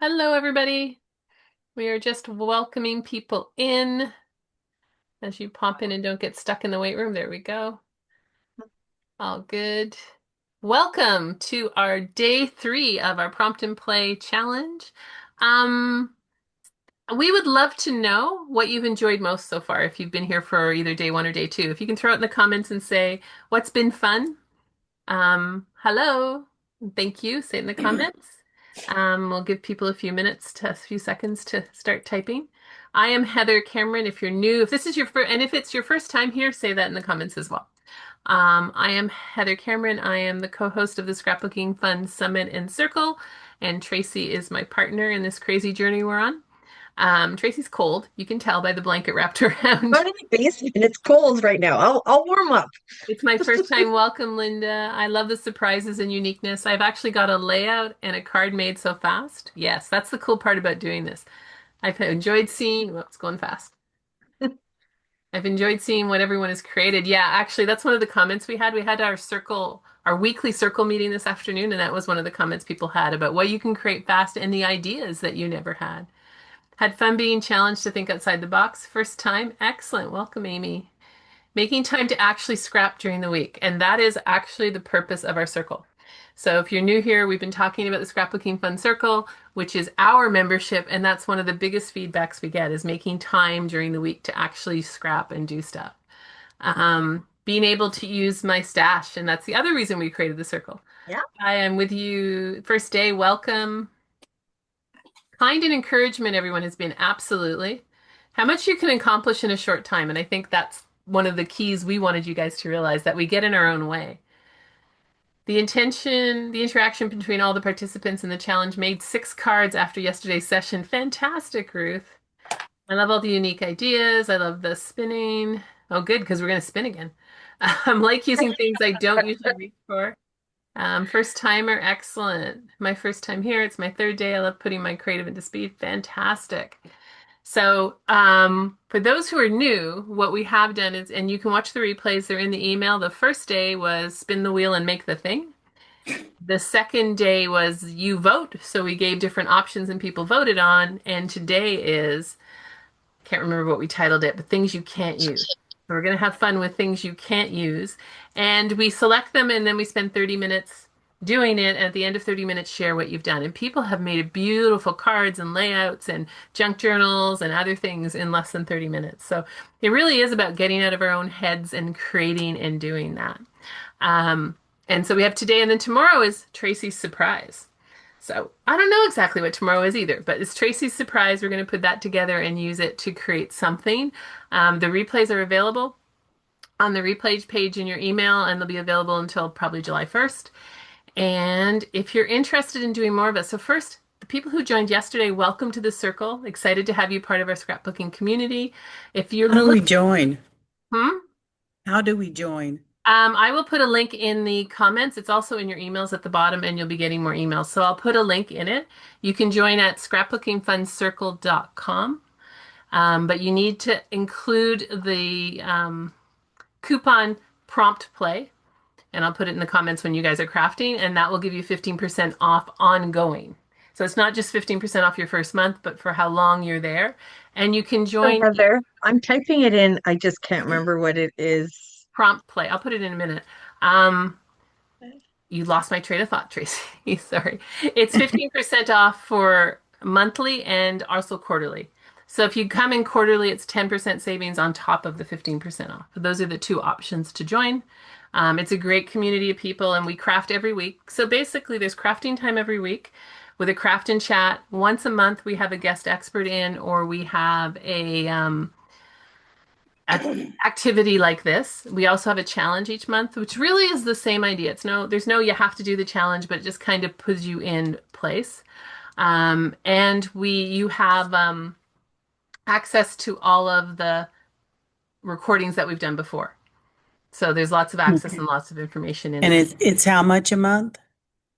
Hello, everybody. We are just welcoming people in as you pop in and don't get stuck in the wait room. There we go. All good. Welcome to our day 3 of our prompt and play challenge. Um, we would love to know what you've enjoyed most so far if you've been here for either day 1 or day 2. If you can throw it in the comments and say what's been fun. Hello. Thank you. Say it in the comments. We'll give people a few seconds to start typing. I am Heather Cameron. If you're new, if this is your first, and if it's your first time here, say that in the comments as well. I am Heather Cameron. I am the co-host of the Scrapbooking Fun Summit and Circle, and Tracy is my partner in this crazy journey we're on. Tracy's cold. You can tell by the blanket wrapped around. I'm in the basement. It's cold right now. I'll warm up. It's my first time. Welcome, Linda. I love the surprises and uniqueness. I've actually got a layout and a card made so fast. Yes, that's the cool part about doing this. I've enjoyed seeing, well, it's going fast. I've enjoyed seeing what everyone has created. Yeah, actually, that's one of the comments we had. We had our circle, our weekly circle meeting this afternoon, and that was one of the comments people had about what you can create fast and the ideas that you never had. Had fun being challenged to think outside the box. First time. Excellent. Welcome, Amy. Making time to actually scrap during the week. And that is actually the purpose of our circle. So if you're new here, we've been talking about the Scrapbooking Fun Circle, which is our membership. And that's one of the biggest feedbacks we get is making time during the week to actually scrap and do stuff. Being able to use my stash. And that's the other reason we created the circle. Yeah. I am with you first day. Welcome. Kind and encouragement, everyone has been absolutely. How much you can accomplish in a short time. And I think that's one of the keys we wanted you guys to realize that we get in our own way. The intention, the interaction between all the participants in the challenge made 6 cards after yesterday's session. Fantastic, Ruth. I love all the unique ideas. I love the spinning. Oh, good, because we're going to spin again. I'm like using things I don't usually reach for. First timer, excellent. My first time here. It's my 3rd day. I love putting my creative into speed. Fantastic. So, for those who are new, what we have done is, and you can watch the replays, they're in the email. The first day was spin the wheel and make the thing. The second day was you vote. So we gave different options and people voted on. And today is, can't remember what we titled it, but things you can't use. So we're going to have fun with things you can't use. And we select them and then we spend 30 minutes doing it. And at the end of 30 minutes, share what you've done. And people have made beautiful cards and layouts and junk journals and other things in less than 30 minutes. So it really is about getting out of our own heads and creating and doing that. Um, and so we have today and then tomorrow is Tracy's surprise. So I don't know exactly what tomorrow is either, but it's Tracy's surprise. We're going to put that together and use it to create something. The replays are available on the replays page in your email, and they'll be available until probably July 1st. And if you're interested in doing more of it, so first, the people who joined yesterday, welcome to the circle. Excited to have you part of our scrapbooking community. If you're How do we looking, join? hmm? How do we join? I will put a link in the comments. It's also in your emails at the bottom, and you'll be getting more emails. So I'll put a link in it. You can join at scrapbookingfuncircle.com, but you need to include the coupon prompt play, and I'll put it in the comments when you guys are crafting, and that will give you 15% off ongoing. So it's not just 15% off your first month, but for how long you're there. And you can So join Heather, I'm typing it in. I just can't remember what it is. prompt play. I'll put it in a minute. Um, You lost my train of thought, Tracy. Sorry. It's 15% off for monthly and also quarterly. So if you come in quarterly, it's 10% savings on top of the 15% off. Those are the two options to join. It's a great community of people, and we craft every week. So basically, there's crafting time every week with a craft and chat. Once a month, we have a guest expert in, or we have a activity like this. We also have a challenge each month, which really is the same idea. There's no you have to do the challenge, but it just kind of puts you in place. And you have access to all of the recordings that we've done before. So there's lots of access Okay. and lots of information in And there. it's how much a month?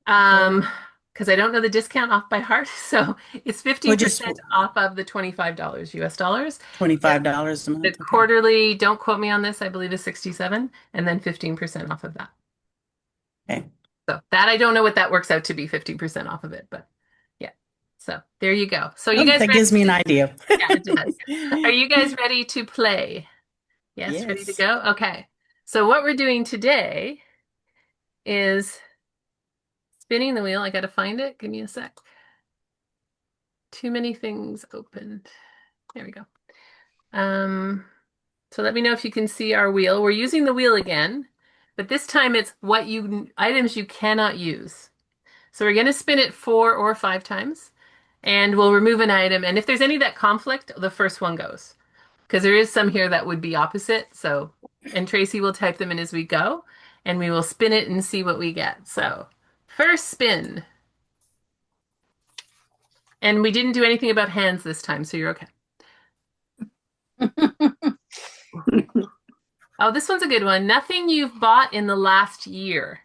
Um, because I don't know the discount off by heart, so it's Or just 15% off of the $25 US dollars. $25 a The month? Okay. quarterly, don't quote me on this, I believe is 67, and then 15% off of that. Okay. So that I don't know what that works out to be 15% off of it, but yeah. So there you go. So you Oh, guys that ready? gives me an idea. Yeah, it does. Are you guys ready to play? Yes, ready to Yes. go? Okay. So what we're doing today is spinning the wheel. I got to find it. Give me a sec. Too many things opened. There we go. So let me know if you can see our wheel. We're using the wheel again, but this time it's items you cannot use. So we're going to spin it 4 or 5 times, and we'll remove an item. And if there's any that conflict, the first one goes. Because there is some here that would be opposite. So, and Tracy will type them in as we go, and we will spin it and see what we get. So, first spin. And we didn't do anything about hands this time, so you're okay. Oh, this one's a good one. Nothing you've bought in the last year.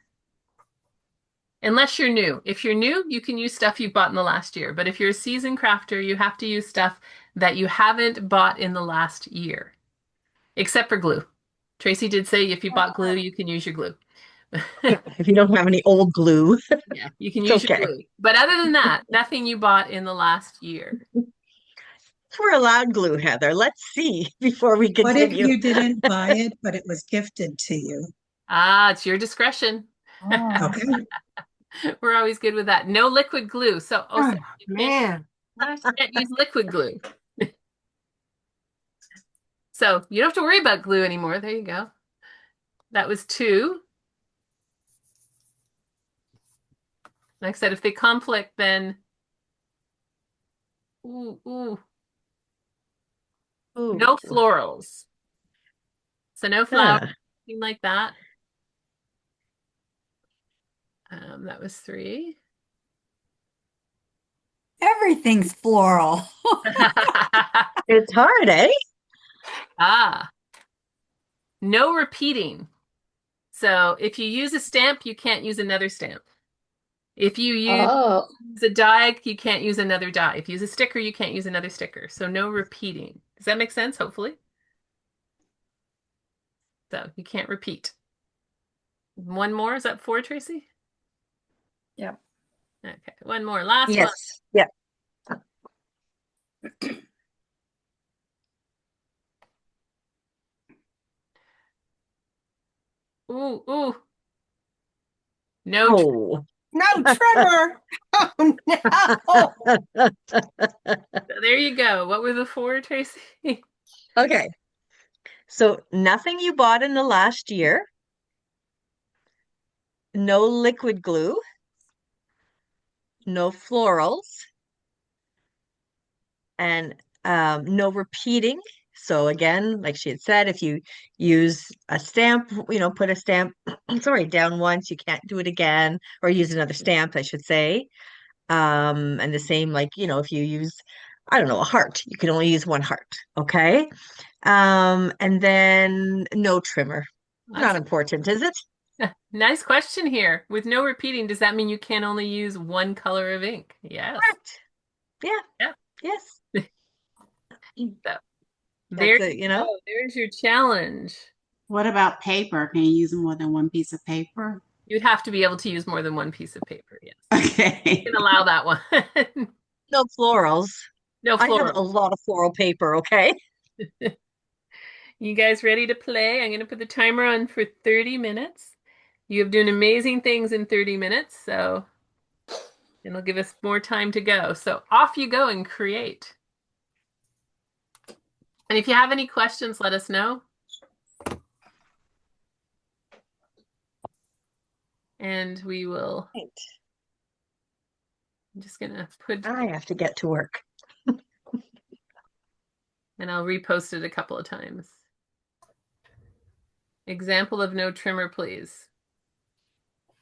Unless you're new. If you're new, you can use stuff you've bought in the last year. But if you're a seasoned crafter, you have to use stuff that you haven't bought in the last year. Except for glue. Tracy did say if you bought glue, you can use your glue. If you don't have any old glue, Yeah, you can it's use your okay. glue. But other than that, nothing you bought in the last year. We're allowed glue, Heather. Let's see before we What if continue. you didn't buy it, but it was gifted to you? Ah, it's your discretion. Oh, Okay. We're always good with that. No liquid glue. So, oh, you man. can't use liquid glue. So you don't have to worry about glue anymore. There you go. That was 2. Like I said, if they conflict, then ooh, Ooh. no florals. So no flowers, Huh. anything like that. That was 3. Everything's floral. It's hard, eh? Ah, no repeating. So if you use a stamp, you can't use another stamp. If you use Oh, a die, you can't use another die. If you use a sticker, you can't use another sticker. So no repeating. Does that make sense? Hopefully. So you can't repeat. One more. Is that 4, Tracy? Yep. Okay. One more. Last one. yes. Yeah. Ooh. No. Oh. No trimmer. Oh, no. There you go. What were the 4, Tracy? Okay. So nothing you bought in the last year, no liquid glue, no florals, and no repeating. So again, like she had said, if you use a stamp, put a stamp, sorry, down once, you can't do it again, or use another stamp, I should say. And the same, like, if you use, I don't know, a heart, you can only use one heart. Okay. And then no trimmer. Not That's important, is it? nice question here. With no repeating, does that mean you can only use one color of ink? Yes. Correct. Yeah. Yeah. Yes. So there That's it, you go. There's your challenge. What about paper? Can you use more than one piece of paper? You'd have to be able to use more than one piece of paper. Yes. Okay. You can allow that one. No florals. No I have a floral. lot of floral paper, okay? You guys ready to play? I'm going to put the timer on for 30 minutes. You have done amazing things in 30 minutes, so it'll give us more time to go. So off you go and create. And if you have any questions, let us know. And we will. Right. I'm just going to put, I have to get to work. and I'll repost it a couple of times. Example of no trimmer, please.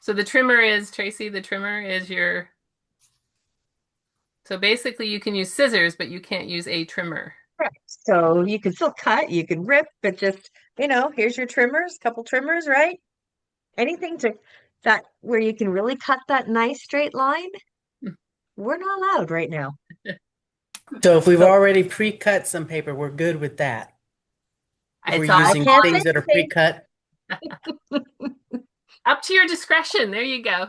So the trimmer is, Tracy, the trimmer is your, so basically you can use scissors, but you can't use a trimmer. Right. So you can still cut, you can rip, but just, here's your trimmers, couple trimmers, right? Anything to that where you can really cut that nice straight line, we're not allowed right now. So if we've So- already pre-cut some paper, we're good with that. If we're It's all using can't say things that are anything. pre-cut. up to your discretion. There you go.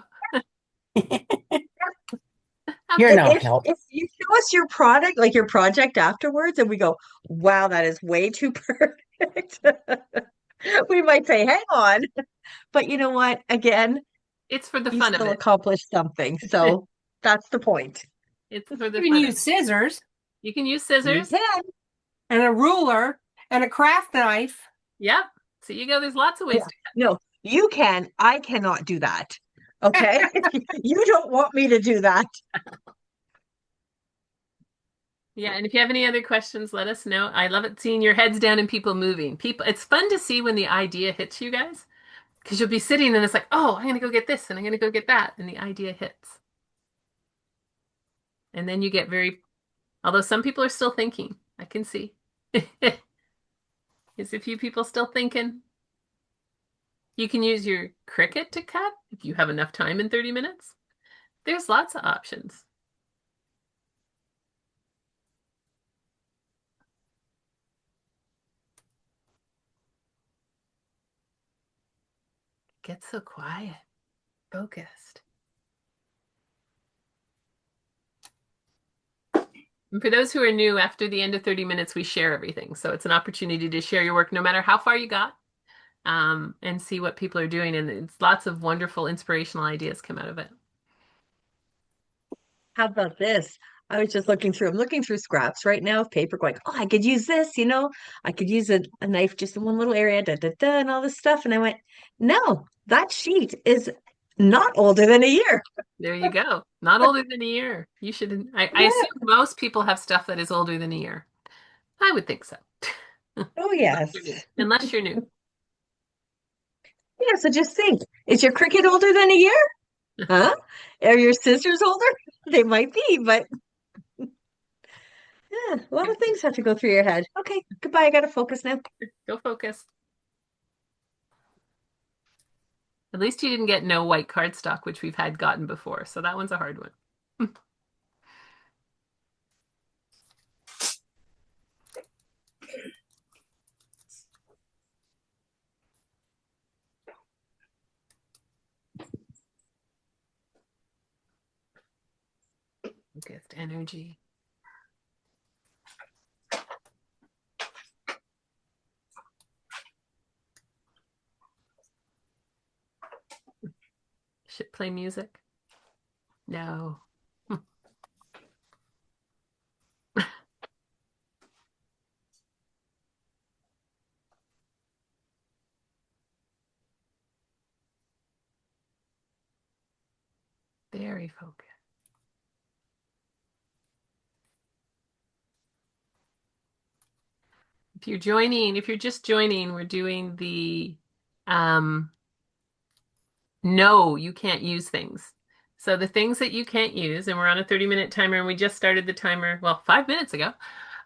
You're no If help. you show us your product, like your project afterwards, and we go, wow, that is way too perfect, we might say, hang on. But you know what? Again, It's for the you fun of still it. accomplished something. So that's the point. It's for the You can fun of use it. scissors You can use You scissors. can. and a ruler and a craft knife. Yep. So you go. There's lots of ways Yeah. to cut No, things. you can. I cannot do that. Okay. You don't want me to do that. Yeah, and if you have any other questions, let us know. I love it seeing your heads down and people moving. People, it's fun to see when the idea hits you guys because you'll be sitting and it's like, oh, I'm gonna go get this and I'm gonna go get that, and the idea hits. And then you get very, although some people are still thinking, I can see. There's a few people still thinking. You can use your Cricut to cut if you have enough time in 30 minutes. There's lots of options. Get so quiet, focused. And for those who are new, after the end of 30 minutes, we share everything. So it's an opportunity to share your work no matter how far you got, and see what people are doing. And it's lots of wonderful, inspirational ideas come out of it. How about this? I was just I'm looking through scraps right now of paper, going, oh, I could use this, I could use a knife just in one little area, and all this stuff. And I went, no, that sheet is not older than a year. There you go. Not older than a year. You should, I Yeah. assume most people have stuff that is older than a year. I would think so. Oh, yes. Unless you're new. Yeah, so just think, is your Cricut older than a year? Huh? Are your scissors older? They might be, but yeah, a lot of things have to go through your head. Okay, goodbye. I gotta focus now. Go focus. At least you didn't get no white cardstock, which we've had gotten before. So that one's a hard one. Focused energy. Should play music? No. Very focused. If you're just joining, we're doing the no, you can't use things. So the things that you can't use, and we're on a 30-minute timer, and we just started the timer, well, 5 minutes ago.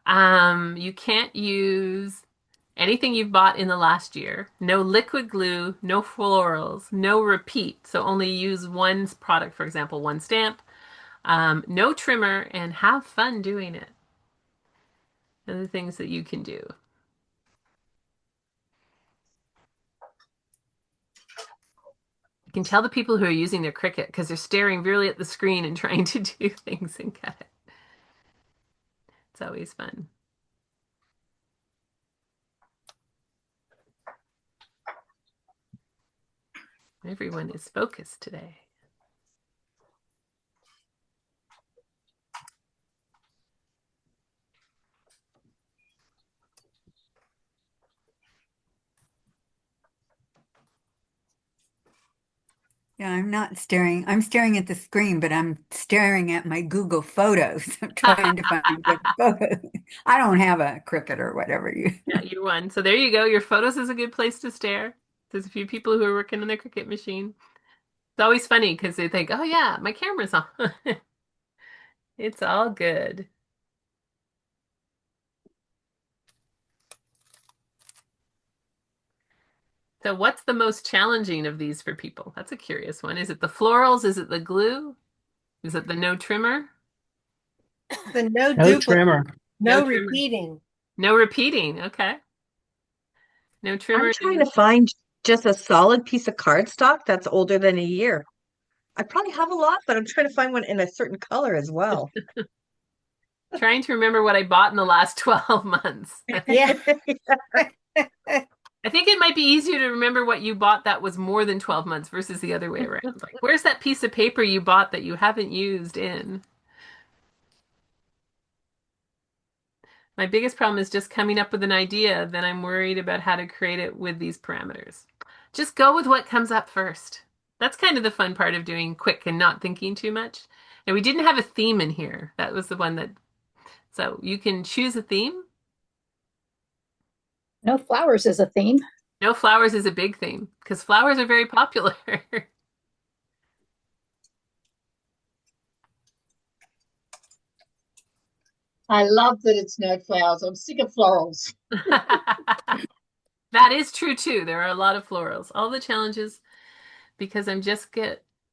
You can't use anything you've bought in the last year. No liquid glue, no florals, no repeat. So only use one product, for example, one stamp. No trimmer, and have fun doing it. Those are the things that you can do. You can tell the people who are using their Cricut because they're staring really at the screen and trying to do things and cut it. It's always fun. Everyone is focused today. Yeah, I'm not staring. I'm staring at the screen, but I'm staring at my Google Photos. I'm trying to find good photos. I don't have a Cricut or whatever you. Yeah, you won. So there you go. Your photos is a good place to stare. There's a few people who are working on their Cricut machine. It's always funny because they think, oh yeah, my camera's on. It's all good. So what's the most challenging of these for people? That's a curious one. Is it the florals? Is it the glue? Is it the no trimmer? The no No duplicate, trimmer. no No trimmer. repeating. No repeating. Okay. No I'm trimmer. trying to find just a solid piece of cardstock that's older than a year. I probably have a lot, but I'm trying to find one in a certain color as well. Trying to remember what I bought in the last 12 months. Yeah. I think it might be easier to remember what you bought that was more than 12 months versus the other way around. Like, where's that piece of paper you bought that you haven't used in? My biggest problem is just coming up with an idea, then I'm worried about how to create it with these parameters. Just go with what comes up first. That's kind of the fun part of doing quick and not thinking too much. And we didn't have a theme in here. That was the one that, so you can choose a theme. No flowers is a theme. No flowers is a big theme because flowers are very popular. I love that it's no flowers. I'm sick of florals. That is true too. There are a lot of florals. All the challenges because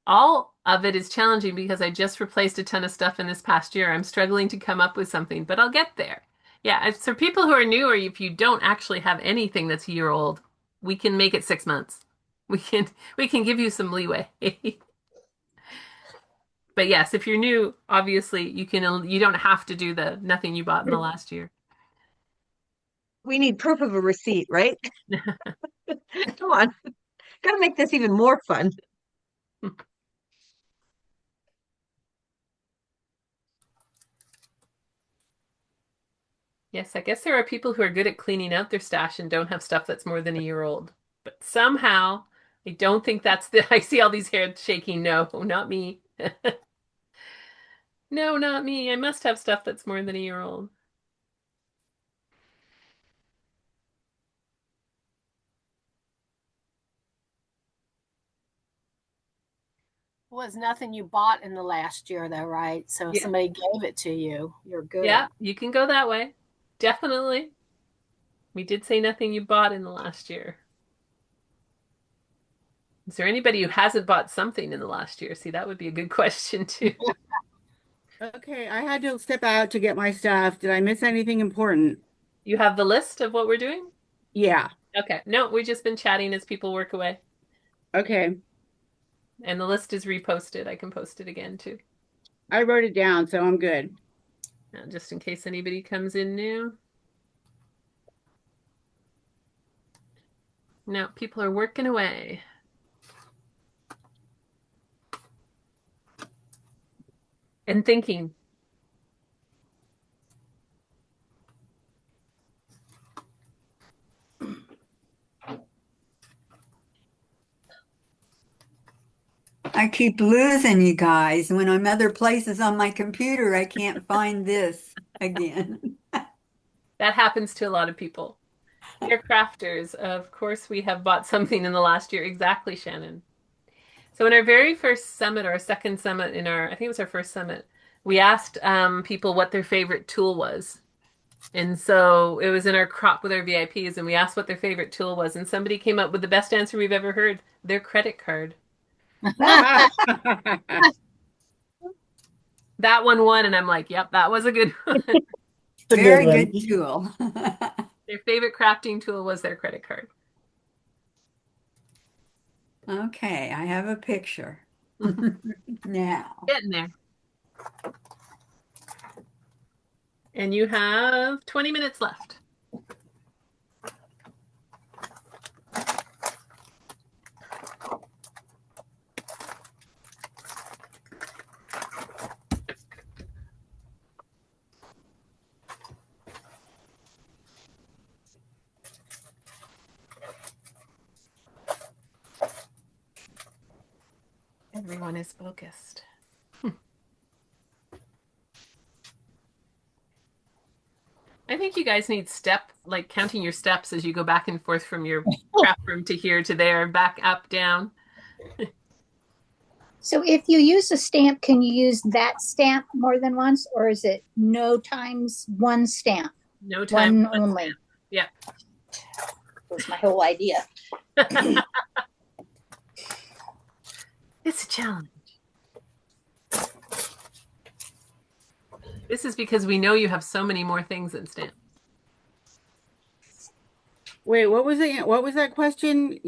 all of it is challenging because I just replaced a ton of stuff in this past year. I'm struggling to come up with something, but I'll get there. Yeah, it's for people who are new or if you don't actually have anything that's a year old, we can make it 6 months. We can give you some leeway. But yes, if you're new, obviously you don't have to do the nothing you bought in the last year. We need proof of a receipt, right? Come on. Gotta make this even more fun. Yes, I guess there are people who are good at cleaning out their stash and don't have stuff that's more than a year old. But somehow, I don't think that's I see all these heads shaking. No, not me. No, not me. I must have stuff that's more than a year old. Was nothing you bought in the last year, though, right? So if Yeah. somebody gave it to you, you're good. Yeah, you can go that way. Definitely. We did say nothing you bought in the last year. Is there anybody who hasn't bought something in the last year? See, that would be a good question too. Okay, I had to step out to get my stuff. Did I miss anything important? You have the list of what we're doing? Yeah. Okay. No, we've just been chatting as people work away. Okay. And the list is reposted. I can post it again too. I wrote it down, so I'm good. Just in case anybody comes in new. No, people are working away. And thinking. I keep losing you guys. When I'm other places on my computer, I can't find this again. That happens to a lot of people. PaperCrafters, of course, we have bought something in the last year. Exactly, Shannon. So in our very first summit or our second summit I think it was our first summit, we asked people what their favorite tool was. And so it was in our crop with our VIPs and we asked what their favorite tool was. And somebody came up with the best answer we've ever heard, their credit card. That one won, and I'm like, yep, that was a good one. Very good tool. Their favorite crafting tool was their credit card. Okay, I have a picture now. Getting there. And you have 20 minutes left. Everyone is focused. I think you guys need like counting your steps as you go back and forth from your craft room to here to there, back, up, down. So if you use a stamp, can you use that stamp more than once, or is it no times one stamp? No time. One only. Stamp. Yeah. Was my whole idea. It's a challenge. This is because we know you have so many more things than stamps. Wait, what was it? What was that question?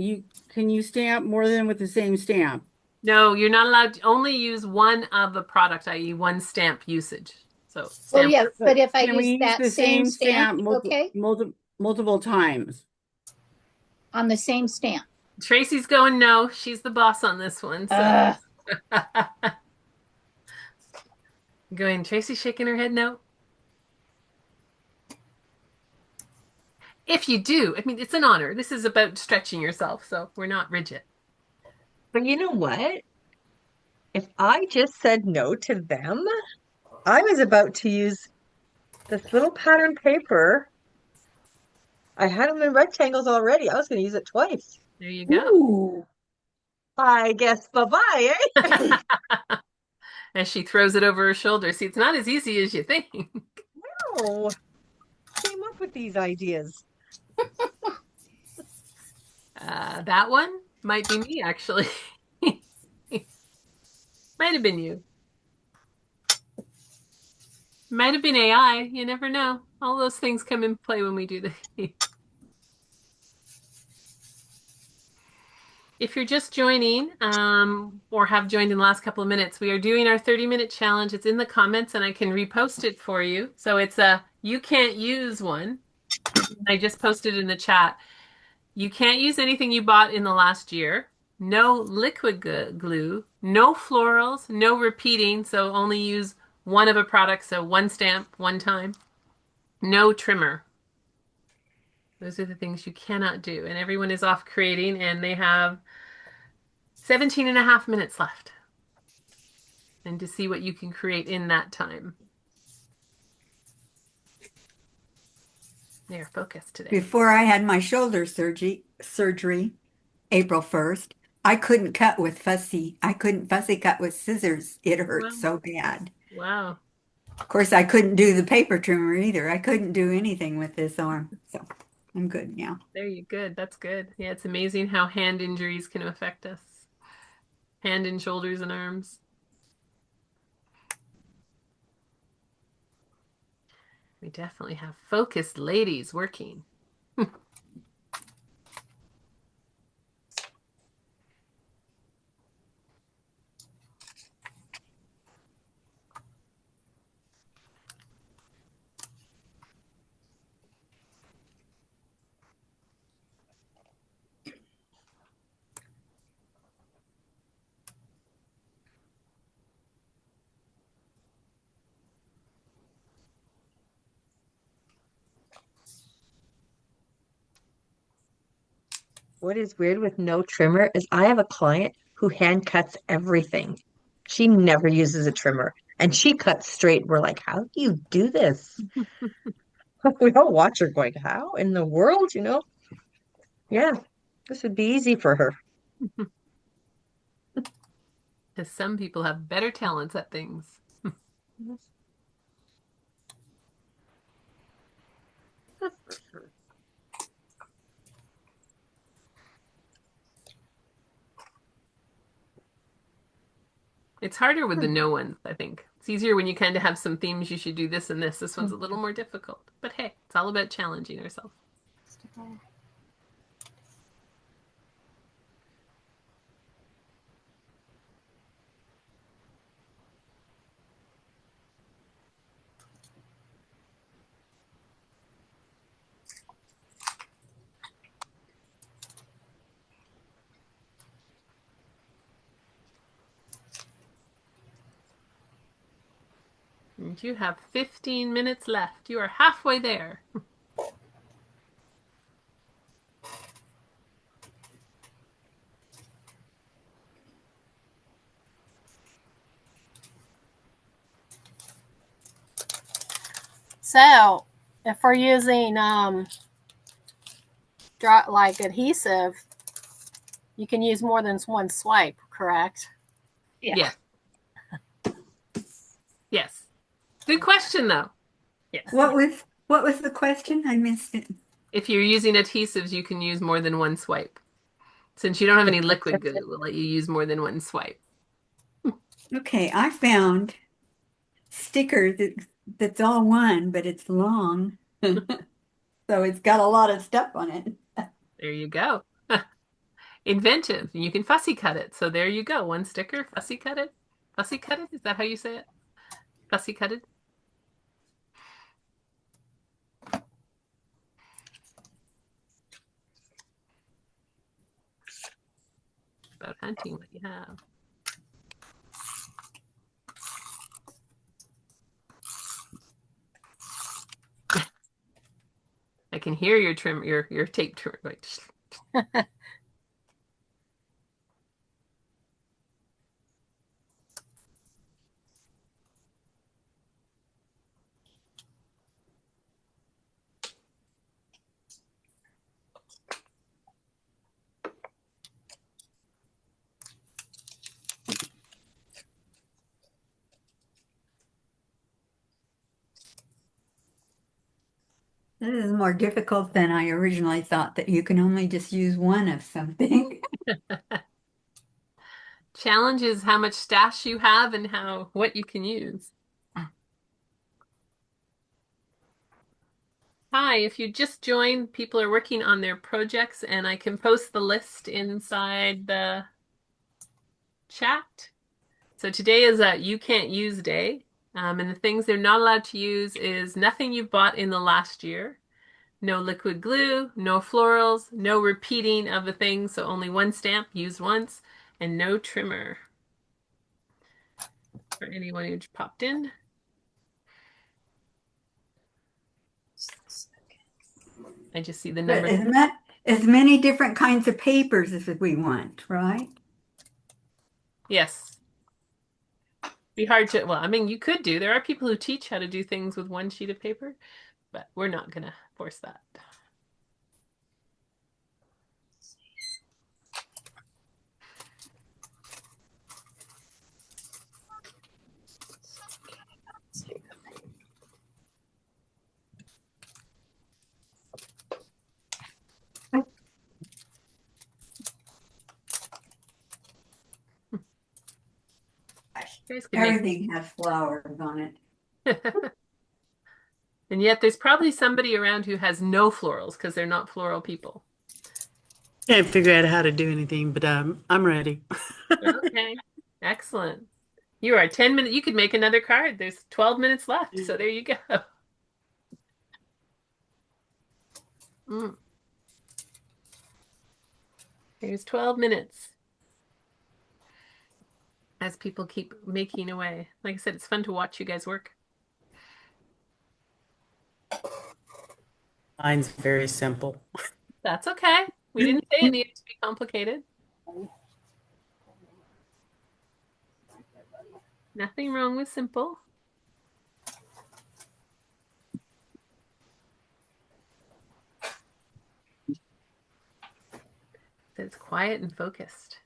Can you stamp more than with the same stamp? No, you're not allowed to only use one of a product, i.e. one stamp usage. So Well, stamp. yeah, but But if I can we use use that the same same stamp, stamp okay, multiple times? on the same stamp. Tracy's going no. She's the boss on this one. So Uh, going, Tracy's shaking her head no. If you do, I mean, it's an honor. This is about stretching yourself, so we're not rigid. But you know what? If I just said no to them, I was about to use this little pattern paper. I had them in rectangles already. I was going to use it twice. There you go. ooh. I guess bye-bye, eh? As she throws it over her shoulder. See, it's not as easy as you think. Oh, came up with these ideas. That one might be me, actually. Might have been you. Might have been AI. You never know. All those things come in play when we do the. If you're just joining, or have joined in the last couple of minutes, we are doing our 30-minute challenge. It's in the comments and I can repost it for you. So it's a you can't use one. I just posted in the chat. You can't use anything you bought in the last year. No liquid glue, no florals, no repeating. So only use one of a product. So one stamp, one time. No trimmer. Those are the things you cannot do. And everyone is off creating and they have 17 and a half minutes left. And to see what you can create in that time. They are focused today. Before I had my shoulder surgery, April 1st, I couldn't cut with I couldn't fussy cut with scissors. It hurt Wow. so bad. Wow. Of course, I couldn't do the paper trimmer either. I couldn't do anything with this arm. So I'm good now. There you good. That's good. Yeah, it's amazing how hand injuries can affect us. Hand and shoulders and arms. We definitely have focused ladies working. What is weird with no trimmer is I have a client who hand cuts everything. She never uses a trimmer and she cuts straight. We're like, how do you do this? We all watch her going, how in the world, you know? Yeah, this would be easy for her. Because some people have better talents at things. It's harder with the no ones, I think. It's easier when you kind of have some themes. You should do this and this. This one's a little more difficult. But hey, it's all about challenging ourselves. And you have 15 minutes left. You are halfway there. So if we're using like adhesive, you can use more than one swipe, correct? Yes. Yes. Good question, though. Yes. What was the question? I missed it. If you're using adhesives, you can use more than one swipe. Since you don't have any liquid glue, we'll let you use more than one swipe. Okay, I found sticker that's all one, but it's long. So it's got a lot of stuff on it. There you go. inventive. You can fussy cut it. So there you go. One sticker, fussy cut it. Fussy cut it? Is that how you say it? Fussy cut it? About hunting what you have. I can hear your trim, your tape trimmer. Wait. This is more difficult than I originally thought, that you can only just use one of something. Challenge is how much stash you have and what you can use. Hi, if you just joined, people are working on their projects, and I can post the list inside the chat. So today is a you can't use day. And the things they're not allowed to use is nothing you've bought in the last year, no liquid glue, no florals, no repeating of the thing, so only one stamp used once, and no trimmer for anyone who popped in. I just see the But number. as many different kinds of papers as we want, right? Yes. Be hard to, well, I mean, you could do. There are people who teach how to do things with one sheet of paper, but we're not going to force that. You guys can make Everything has flowers on it. and yet there's probably somebody around who has no florals because they're not floral people. Can't figure out how to do anything, but I'm ready. Okay, excellent. You are 10 minutes. You could make another card. There's 12 minutes left, so there you go. Mm. There's 12 minutes as people keep making away. Like I said, it's fun to watch you guys work. Mine's very simple. That's okay. We didn't say it needed to be complicated. Nothing wrong with simple. It's quiet and focused.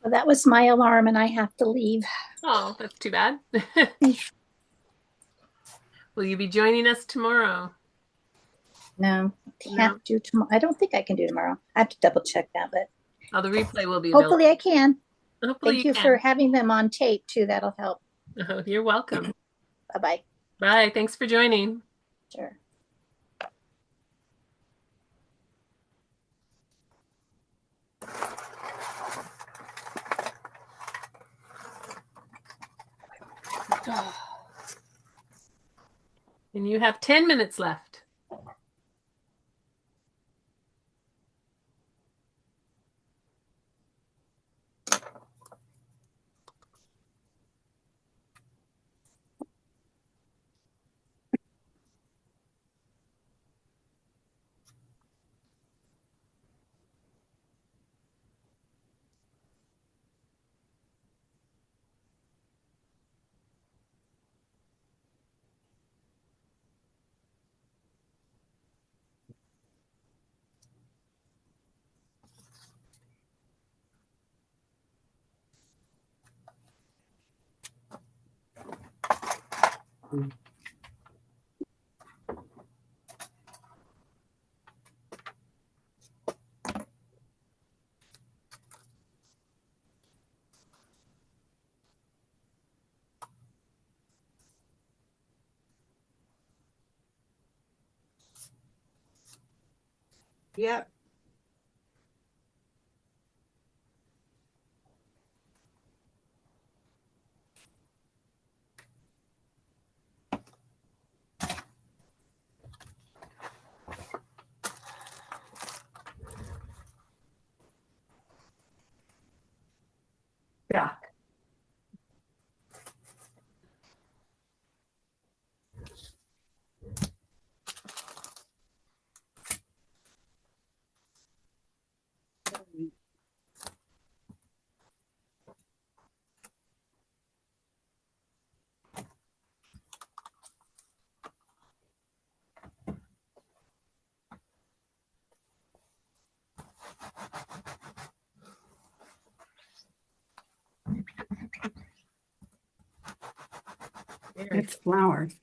Well, that was my alarm and I have to leave. Oh, that's too bad. Will you be joining us tomorrow? No, can't do tomorrow. I don't think I can do tomorrow. I have to double check that, but Oh, the replay will be available. hopefully I can. Hopefully Thank you you can. for having them on tape too. That'll help. Oh, you're welcome. Bye-bye. Bye. Thanks for joining. Sure. And you have 10 minutes left. Yep. Yeah. It's flowers.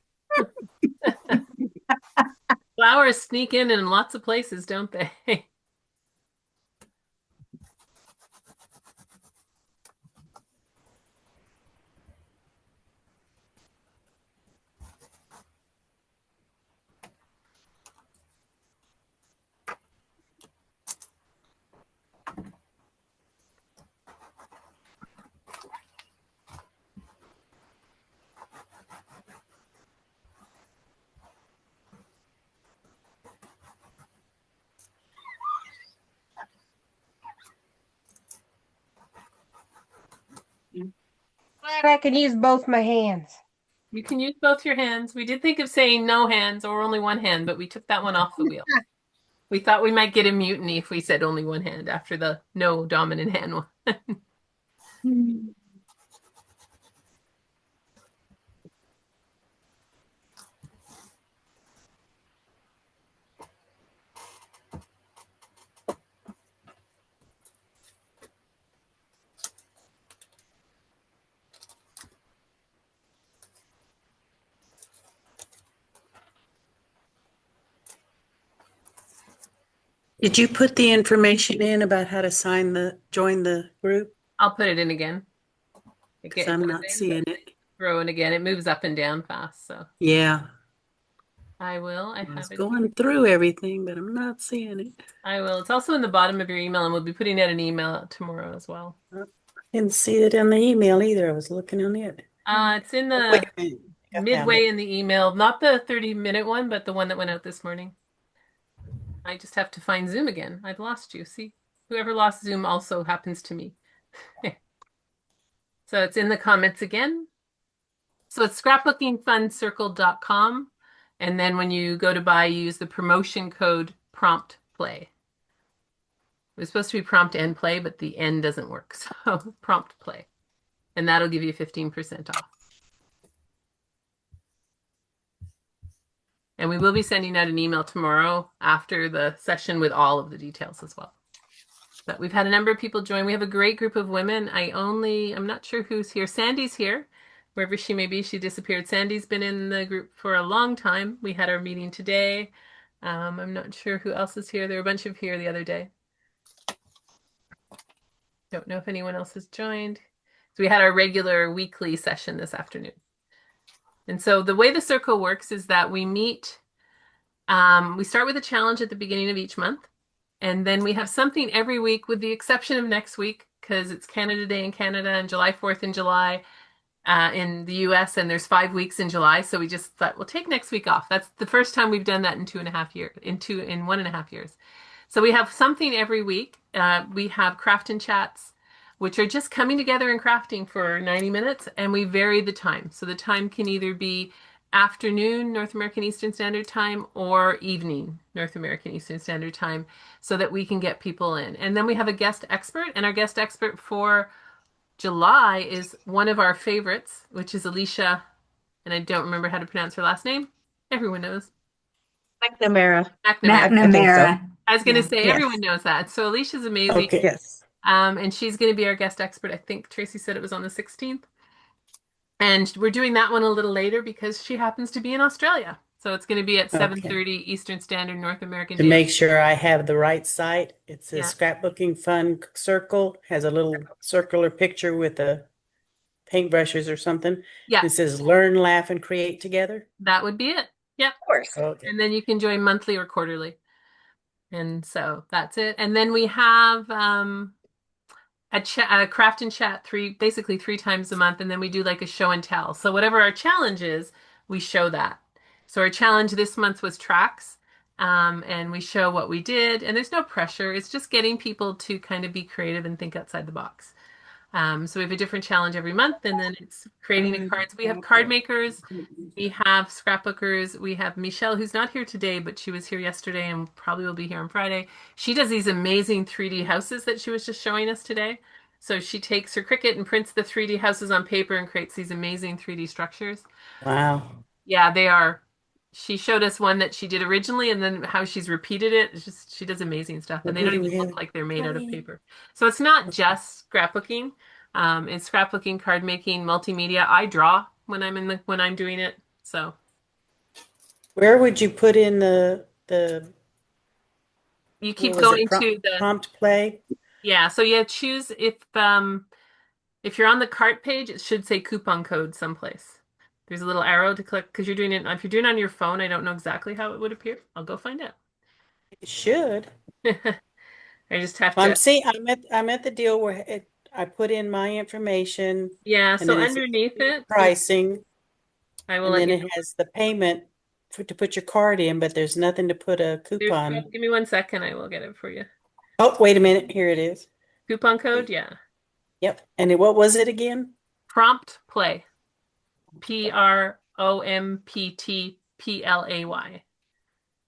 Flowers sneak in lots of places, don't they? Glad I can use both my hands. You can use both your hands. We did think of saying no hands or only one hand, but we took that one off the wheel. We thought we might get a mutiny if we said only one hand after the no dominant hand one. Did you put the information in about how to join the group? I'll put it in again. Because I'm not seeing it. Throw it again. It moves up and down fast, so Yeah, I will. I I was have it. going through everything, but I'm not seeing it. I will. It's also in the bottom of your email, and we'll be putting out an email out tomorrow as well. Didn't see it in the email either. I was looking on it. It's in Oh, the wait a minute. I found midway it. in the email, not the 30-minute one, but the one that went out this morning. I just have to find Zoom again. I've lost you. See, whoever lost Zoom also happens to me. So it's in the comments again. So it's scrapbookingfuncircle.com. And then when you go to buy, you use the promotion code prompt play. It was supposed to be prompt and play, but the N doesn't work. So prompt play. And that'll give you 15% off. And we will be sending out an email tomorrow after the session with all of the details as well. But we've had a number of people join. We have a great group of women. I'm not sure who's here. Sandy's here. Wherever she may be, she disappeared. Sandy's been in the group for a long time. We had our meeting today. I'm not sure who else is here. There were a bunch of here the other day. Don't know if anyone else has joined. So we had our regular weekly session this afternoon. And so the way the circle works is that we meet, we start with a challenge at the beginning of each month. And then we have something every week with the exception of next week because it's Canada Day in Canada and July 4th in July in the US, and there's 5 weeks in July. So we just thought, we'll take next week off. That's the first time we've done that in 2.5 years, in 1.5 years. So we have something every week. We have craft and chats, which are just coming together and crafting for 90 minutes, and we vary the time. So the time can either be afternoon, North American Eastern Standard Time, or evening, North American Eastern Standard Time, so that we can get people in. And then we have a guest expert, and our guest expert for July is one of our favorites, which is Alicia, and I don't remember how to pronounce her last name. Everyone knows. McNamara. McNamara. I was going to say Yes. everyone knows that. So Alicia's amazing. Okay. Yes. And she's going to be our guest expert. I think Tracy said it was on the 16th. And we're doing that one a little later because she happens to be in Australia. So it's going to be at Okay. 7:30 Eastern Standard North American To Daylight. make sure I have the right site, it's a Yeah. Scrapbooking Fun Circle, has a little circular picture with the paintbrushes or something. Yeah, It says learn, laugh, and create together. that would be it. Yep. Of course. Okay. And then you can join monthly or quarterly. And so that's it. And then we have a craft and chat basically 3 times a month, and then we do like a show and tell. So whatever our challenge is, we show that. So our challenge this month was tracks, and we show what we did, and there's no pressure. It's just getting people to kind of be creative and think outside the box. So we have a different challenge every month, and then it's creating the cards. We have card makers, we have scrapbookers, we have Michelle, who's not here today, but she was here yesterday and probably will be here on Friday. She does these amazing 3D houses that she was just showing us today. So she takes her Cricut and prints the 3D houses on paper and creates these amazing 3D structures. Wow. Yeah, they are. She showed us one that she did originally and then how she's repeated it. It's just, she does amazing stuff. And they don't even look like they're made out of paper. So it's not just scrapbooking. It's scrapbooking, card making, multimedia. I draw when I'm doing it. So Where would you put in you keep what was it, going to the, prompt play? yeah. So you choose if you're on the cart page, it should say coupon code someplace. There's a little arrow to click because you're doing it. If you're doing it on your phone, I don't know exactly how it would appear. I'll go find out. It should. I just have I'm to. seeing. I'm at the deal where I put in my information. Yeah. And So then it says underneath it, pricing, I will and let then you it know. has the payment to put your card in, but there's nothing to put a coupon. Give me 1 second. I will get it for you. Oh, wait a minute. Here it is. Coupon code. Yeah. Yep. And what was it again? Prompt play. PROMPTPLAY.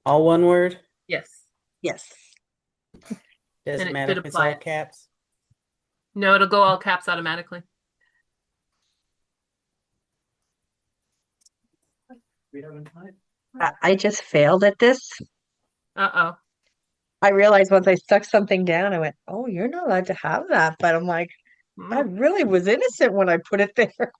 All one word? Yes. Yes. Doesn't And it matter should if it's apply all it. caps. No, it'll go all caps automatically. I just failed at this. Uh-oh. I realized once I stuck something down, I went, "Oh, you're not allowed to have that." But I'm like, I really was innocent when I put it there.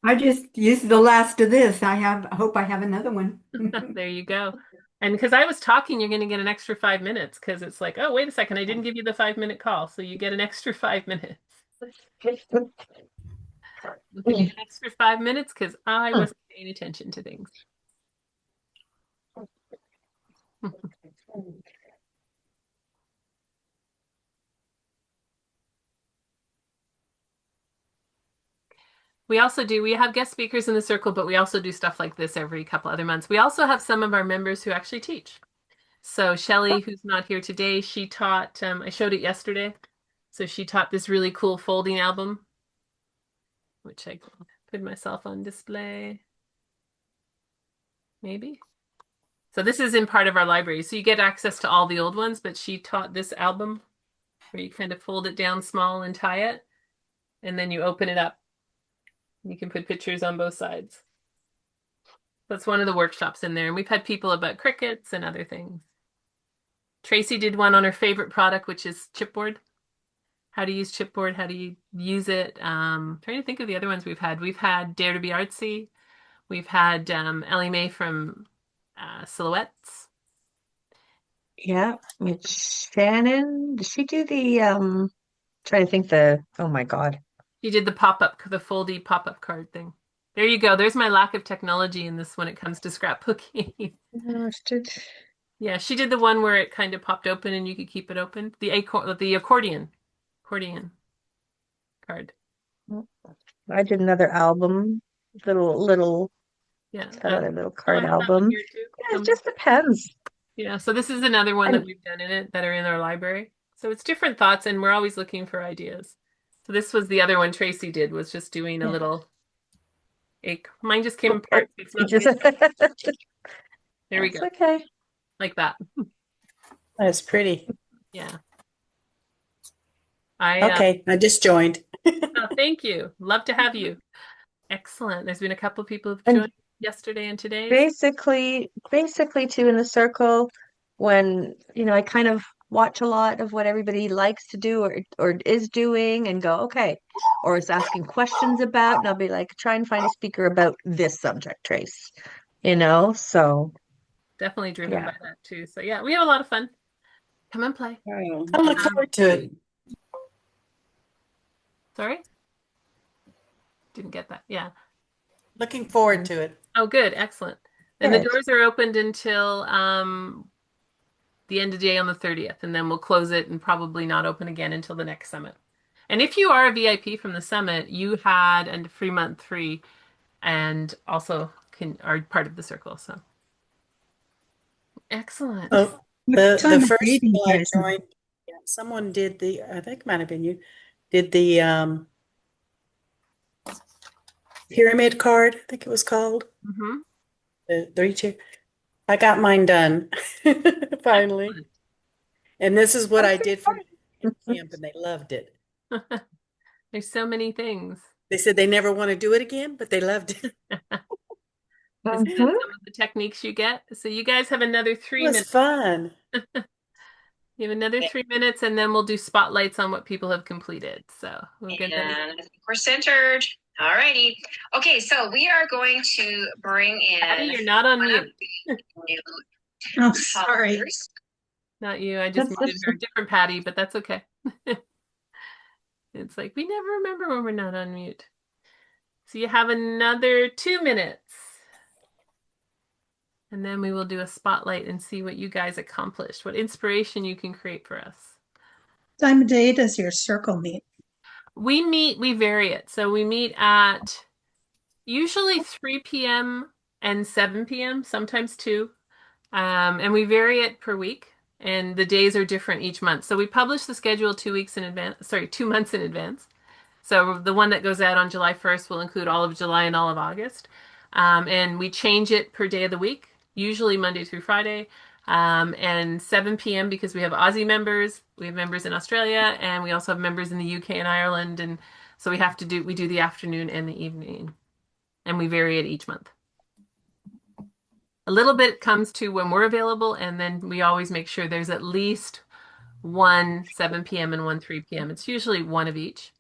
I just used the last of this. I hope I have another one. There you go. And because I was talking, you're going to get an extra 5 minutes because it's like, oh, wait a second, I didn't give you the 5-minute call. So you get an extra 5 minutes. We'll give you an extra 5 minutes because I wasn't paying attention to things. We have guest speakers in the circle, but we also do stuff like this every couple other months. We also have some of our members who actually teach. So Shelly, who's not here today, she taught, I showed it yesterday. So she taught this really cool folding album, which I put myself on display. Maybe. So this is in part of our library. So you get access to all the old ones, but she taught this album where you kind of fold it down small and tie it, and then you open it up. You can put pictures on both sides. That's one of the workshops in there. And we've had people about crickets and other things. Tracy did one on her favorite product, which is chipboard. How to use chipboard, how do you use it? Trying to think of the other ones we've had. We've had Dare to be Artsy. We've had Ellie Mae from Silhouettes. Yeah. Shannon, did she do the trying to think oh my God. She did the foldy pop-up card thing. There you go. There's my lack of technology in this when it comes to scrapbooking. Yeah, she did the one where it kind of popped open and you could keep it open. The accordion card. I did another album, little Yeah, another little card I have that one album. here too. Yeah, it just depends. Yeah, so this is another one that we've done in it that are in our library. So it's different thoughts, and we're always looking for ideas. So this was the other one Tracy did, was just doing a little. Mine just came apart. It's not there we go. Okay. Like that. That's pretty. Yeah. Okay, I just joined. Oh, thank you. Love to have you. Excellent. There's been a couple people who've joined yesterday and today. Basically too in the circle when, I kind of watch a lot of what everybody likes to do or is doing and go, okay, or is asking questions about, and I'll be like, try and find a speaker about this subject, Trace, so Definitely driven yeah. by that too. So yeah, we have a lot of fun. Come and play. Oh, I look Um, forward to it. Sorry? Didn't get that. Yeah. Looking forward to it. Oh, good. Excellent. And the Good. doors are opened until the end of the day on the 30th, and then we'll close it and probably not open again until the next summit. And if you are a VIP from the summit, you had a free month free and also are part of the circle. So excellent. Oh, What the time of day first do you people I guys meet? joined, yeah, someone did I think it might have been you, did the pyramid card, I think it was called. Mm-hmm. The three chair. I got mine done finally. Excellent. And this is what I did for my camp, and they loved it. There's so many things. They said they never want to do it again, but they loved it. Isn't that some of the techniques you get? So you guys have another It 3 minutes. was fun. You have another 3 minutes, and then we'll do spotlights on what people have completed. So we're gonna. And I think we're centered. All righty. Okay, so we are going to bring Patty, in you're not on one of mute. the new Oh, sorry. helpers. Not you. I just muted her. Different Patty, but that's okay. It's like we never remember when we're not on mute. So you have another 2 minutes. And then we will do a spotlight and see what you guys accomplished, what inspiration you can create for us. Time of day does your circle meet? We vary it. So we meet at usually 3 p.m. and 7 p.m., sometimes 2. And we vary it per week. And the days are different each month. So we publish the schedule 2 weeks in advance, 2 months in advance. So the one that goes out on July 1st will include all of July and all of August. And we change it per day of the week, usually Monday through Friday. And 7 p.m. because we have Aussie members, we have members in Australia, and we also have members in the UK and Ireland. And so we do the afternoon and the evening. And we vary it each month. A little bit comes to when we're available, and then we always make sure there's at least one 7 p.m. and one 3 p.m. It's usually one of each.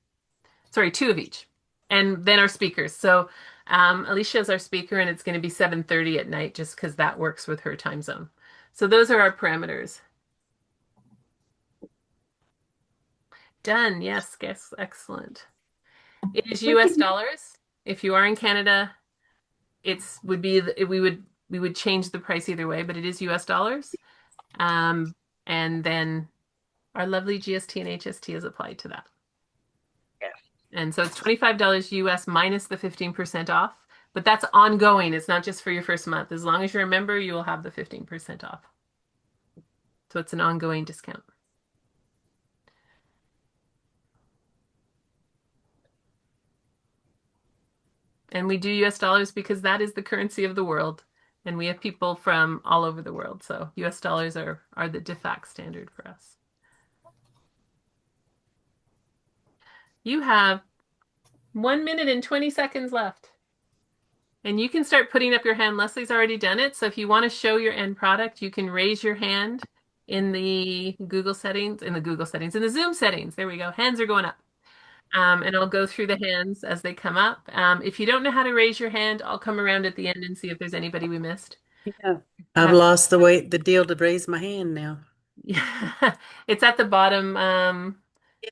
Sorry, 2 of each. And then our speakers. So Alicia is our speaker, and it's going to be 7:30 at night just because that works with her time zone. So those are our parameters. Done. Yes, excellent. It is US dollars. If you are in Canada, we would change the price either way, but it is US dollars. And then our lovely GST and HST is applied to that. And so it's $25 US minus the 15% off, but that's ongoing. It's not just for your first month. As long as you're a member, you will have the 15% off. So it's an ongoing discount. And we do US dollars because that is the currency of the world. And we have people from all over the world. So US dollars are the de facto standard for us. You have 1 minute and 20 seconds left. And you can start putting up your hand. Leslie's already done it. So if you want to show your end product, you can raise your hand in the Zoom settings. There we go. Hands are going up. And I'll go through the hands as they come up. If you don't know how to raise your hand, I'll come around at the end and see if there's anybody we missed. Yeah. I've lost the deal to raise my hand now. Yeah, it's at the bottom.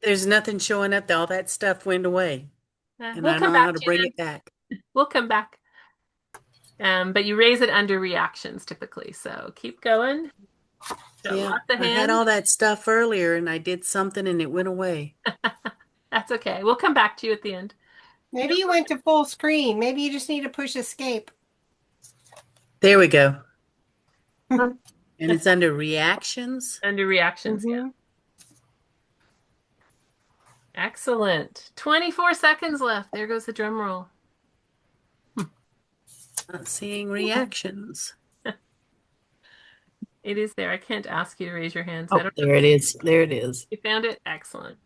There's nothing showing up. All that stuff went away. And We'll I come don't know how back to to you bring then. it back. We'll come back. But you raise it under reactions typically. So keep going. Got Yeah, lots of I had hands. all that stuff earlier and I did something and it went away. That's okay. We'll come back to you at the end. Maybe you went to full screen. Maybe you just need to push escape. There we go. And it's under reactions. Under reactions, yeah. Excellent. 24 seconds left. There goes the drum roll. Not seeing reactions. It is there. I can't ask you to raise your hand. So I Oh, don't there it is. There it is. You found it? Excellent.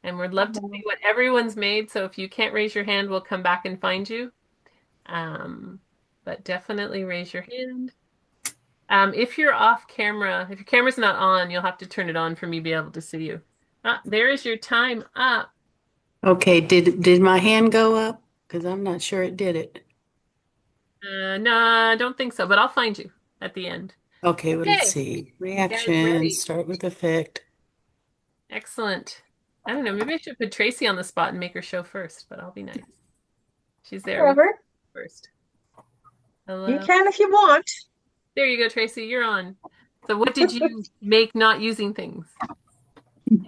And we'd love to see what everyone's made. So if you can't raise your hand, we'll come back and find you. But definitely raise your hand. If you're off camera, if your camera's not on, you'll have to turn it on for me to be able to see you. Ah, there is your time up. Okay, did my hand go up? Because I'm not sure it did it. No, I don't think so, but I'll find you at the end. Okay, well, let's Okay, see. you guys Reaction, ready? start with effect. Excellent. I don't know, maybe I should put Tracy on the spot and make her show first, but I'll be nice. She's there with Whatever. first. You Hello. can if you want. There you go, Tracy, you're on. So what did you make not using things?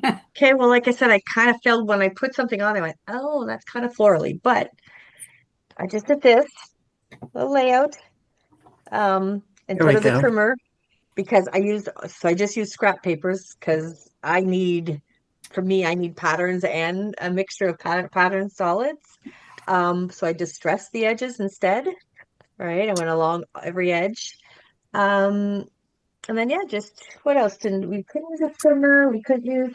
Okay, well, like I said, I kind of felt when I put something on, I went, oh, that's kind of florally. But I just did this little layout There we instead of the go. trimmer because I just use scrap papers because for me, I need patterns and a mixture of pattern solids. So I distressed the edges instead, right? I went along every edge. Um, And then yeah, just what else? And we could use a trimmer. We could use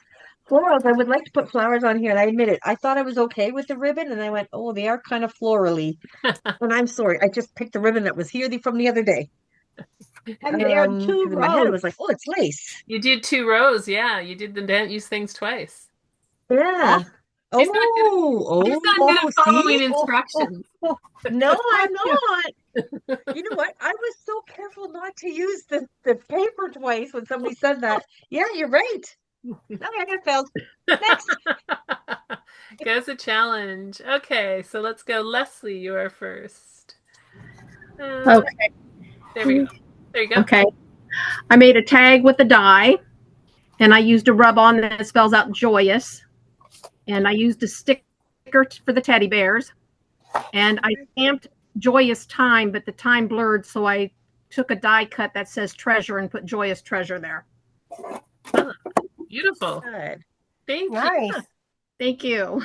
florals. I would like to put flowers on here, and I admit it. I thought I was okay with the ribbon, and I went, oh, they are kind of florally. And I'm sorry, I just picked the ribbon that was here from the other day. And there are two 'Cause in my head it was rows. like, oh, it's lace. You did 2 rows, yeah. You did the don't use things twice. Yeah. She's not good at, she's not good at following See? instructions. No, I'm not. You know what? I was so careful not to use the paper twice when somebody said that. Yeah, you're right. No, I got failed. Next. Goes a challenge. Okay, so let's go. Leslie, you are first. Okay. There we go. There you go. Okay. I made a tag with a die, and I used a rub on that spells out joyous. And I used a sticker for the teddy bears. And I stamped joyous time, but the time blurred, so I took a die cut that says treasure and put joyous treasure there. Oh, beautiful. Good. Thank Nice. you. Thank you.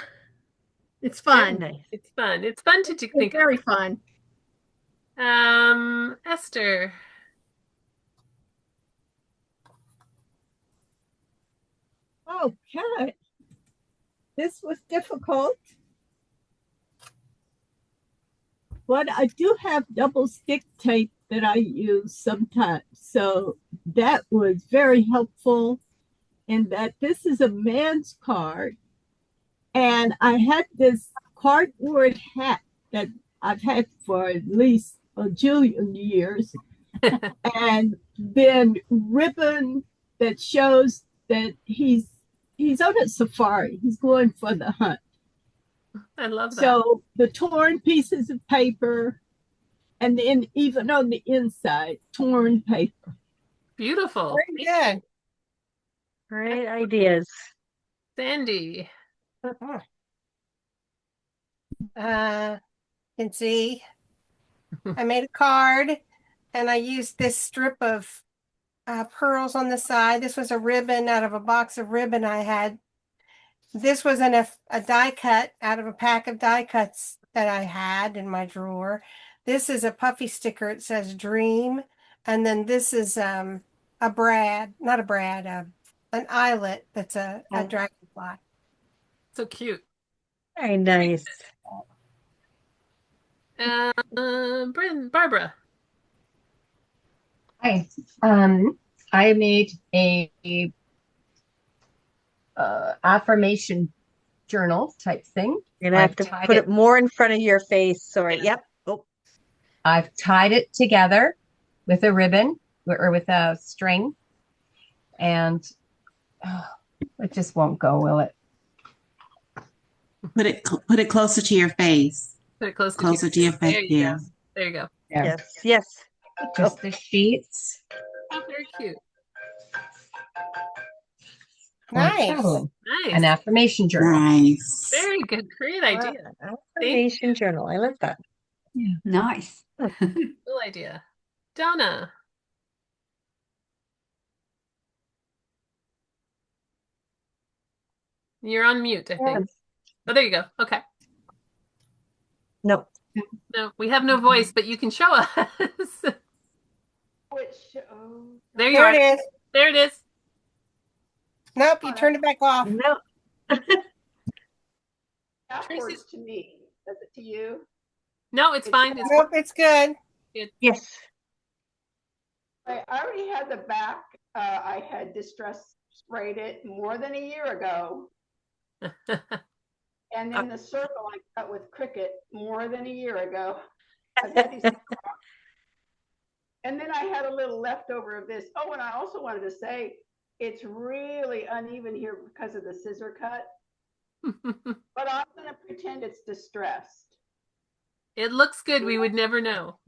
It's Very fun. nice. It's fun. It's fun to It's think very fun. Esther. Okay. This was difficult, but I do have double stick tape that I use sometimes. So that was very helpful in that this is a man's card. And I had this cardboard hat that I've had for at least a jillion years, and then ribbon that shows that he's on a safari. He's going for the hunt. I love that. So the torn pieces of paper, and then even on the inside, torn paper. Beautiful. Very good. Great ideas. Sandy. Can see. I made a card, and I used this strip of pearls on the side. This was a ribbon out of a box of ribbon I had. This was a die cut out of a pack of die cuts that I had in my drawer. This is a puffy sticker. It says dream. And then this is an eyelet that's a dragonfly. So cute. Very nice. Barbara. Hi. I made a affirmation journal type thing. You're gonna have to put it more in front of your face. Sorry. Yep. Oh. I've tied it together with a ribbon or with a string, and it just won't go, will it? Put it closer to your face. Put it closer to your face. Yeah. There you go. Yes. Yes. Just the sheets. Oh, very cute. Nice. Nice. An affirmation journal. Nice. Very good. Great idea. Affirmation journal. I love that. Yeah, nice. Cool idea. Donna. You're on mute, I think. Oh, there you go. Okay. No. No, we have no voice, but you can show us. There you are. There it is. There it is. Nope, you turned it back off. No. Tracy. To me. Does it to you? No, it's fine. Nope, it's good. Good. Yes. I already had the back. I had distress sprayed it more than a year ago. And then the circle I cut with Cricut more than a year ago. I've had these. And then I had a little leftover of this. Oh, and I also wanted to say it's really uneven here because of the scissor cut. But I'm going to pretend it's distressed. It looks good. We would never know.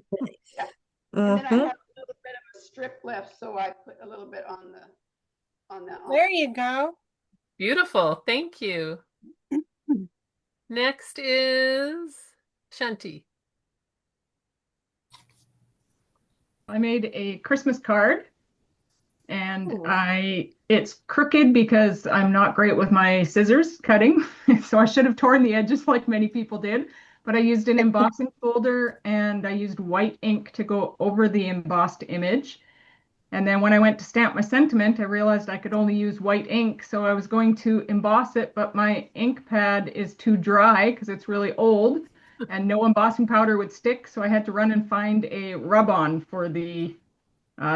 Yeah. And then I have a little bit of a strip left, so I put a little bit on the. There you go. Beautiful. Thank you. Next is Shanti. I made a Christmas card and it's crooked because I'm not great with my scissors cutting. So I should have torn the edges like many people did, but I used an embossing folder and I used white ink to go over the embossed image. And then when I went to stamp my sentiment, I realized I could only use white ink. So I was going to emboss it, but my ink pad is too dry because it's really old and no embossing powder would stick. So I had to run and find a rub-on for the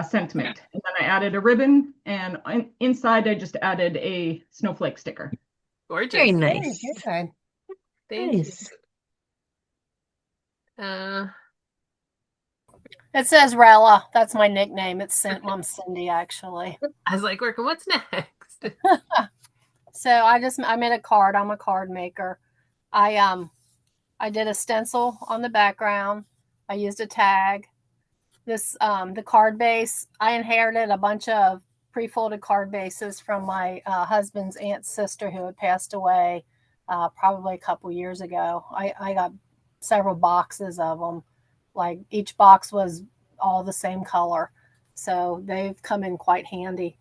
sentiment. And then I added a ribbon and inside I just added a snowflake sticker. Gorgeous. Very nice. Very good. Thank Nice. you. It says Rella. That's my nickname. It's Mom Cindy, actually. I was like, working, what's next? So I made a card. I'm a card maker. I did a stencil on the background. I used a tag. This the card base. I inherited a bunch of pre-folded card bases from my husband's aunt's sister who had passed away probably a couple years ago. I got several boxes of them. Like each box was all the same color. So they've come in quite handy.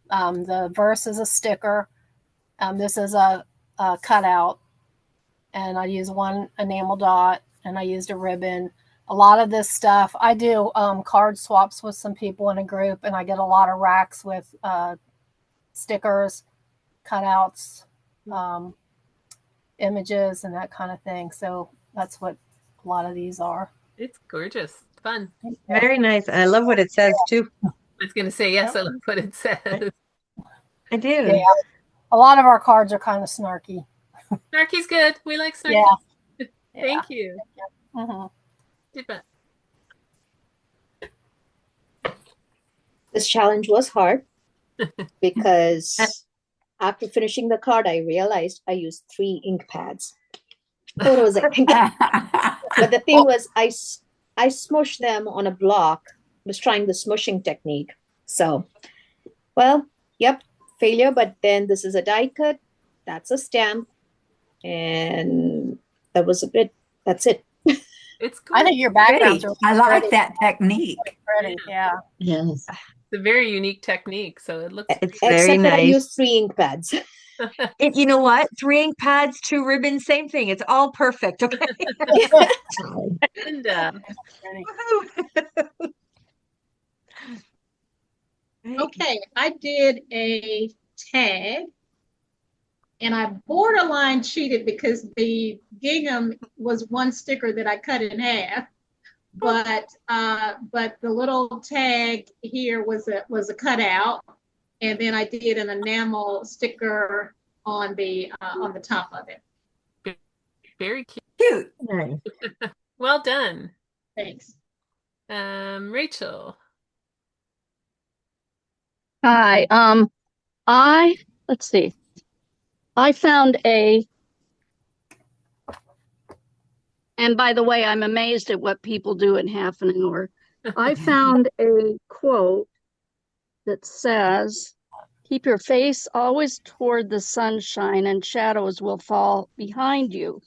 The verse is a sticker. This is a cutout. And I use one enamel dot and I used a ribbon. A lot of this stuff, I do card swaps with some people in a group and I get a lot of racks with stickers, cutouts, images, and that kind of thing. So that's what a lot of these are. It's gorgeous. Fun. Very nice. I love what it says too. I was going to say, yes, I love what it says. I do. Yeah. A lot of our cards are kind of snarky. Snarky's good. We like snarky. Yeah. Thank you. Mm-hmm. This challenge was hard because after finishing the card, I realized I used 3 ink pads. What was I thinking? But the thing was, I smushed them on a block. Was trying the smushing technique. So, well, yep, failure. But then this is a die cut. That's a stamp, and that was a bit. That's it. It's I think your backgrounds are. I like that technique. Pretty, yeah. Yes. It's a very unique technique, so it looks. It's Except very that I nice. used 3 ink pads. You know what? 3 ink pads, 2 ribbons, same thing. It's all perfect. Okay. Linda. Okay, I did a tag and I borderline cheated because the gingham was one sticker that I cut in half. But the little tag here was a cutout, and then I did an enamel sticker on the top of it. Very cute. Cute. Nice. Well done. Thanks. Rachel. Hi. Let's see. I found and by the way, I'm amazed at what people do in half an hour. I found a quote that says, "Keep your face always toward the sunshine and shadows will fall behind you."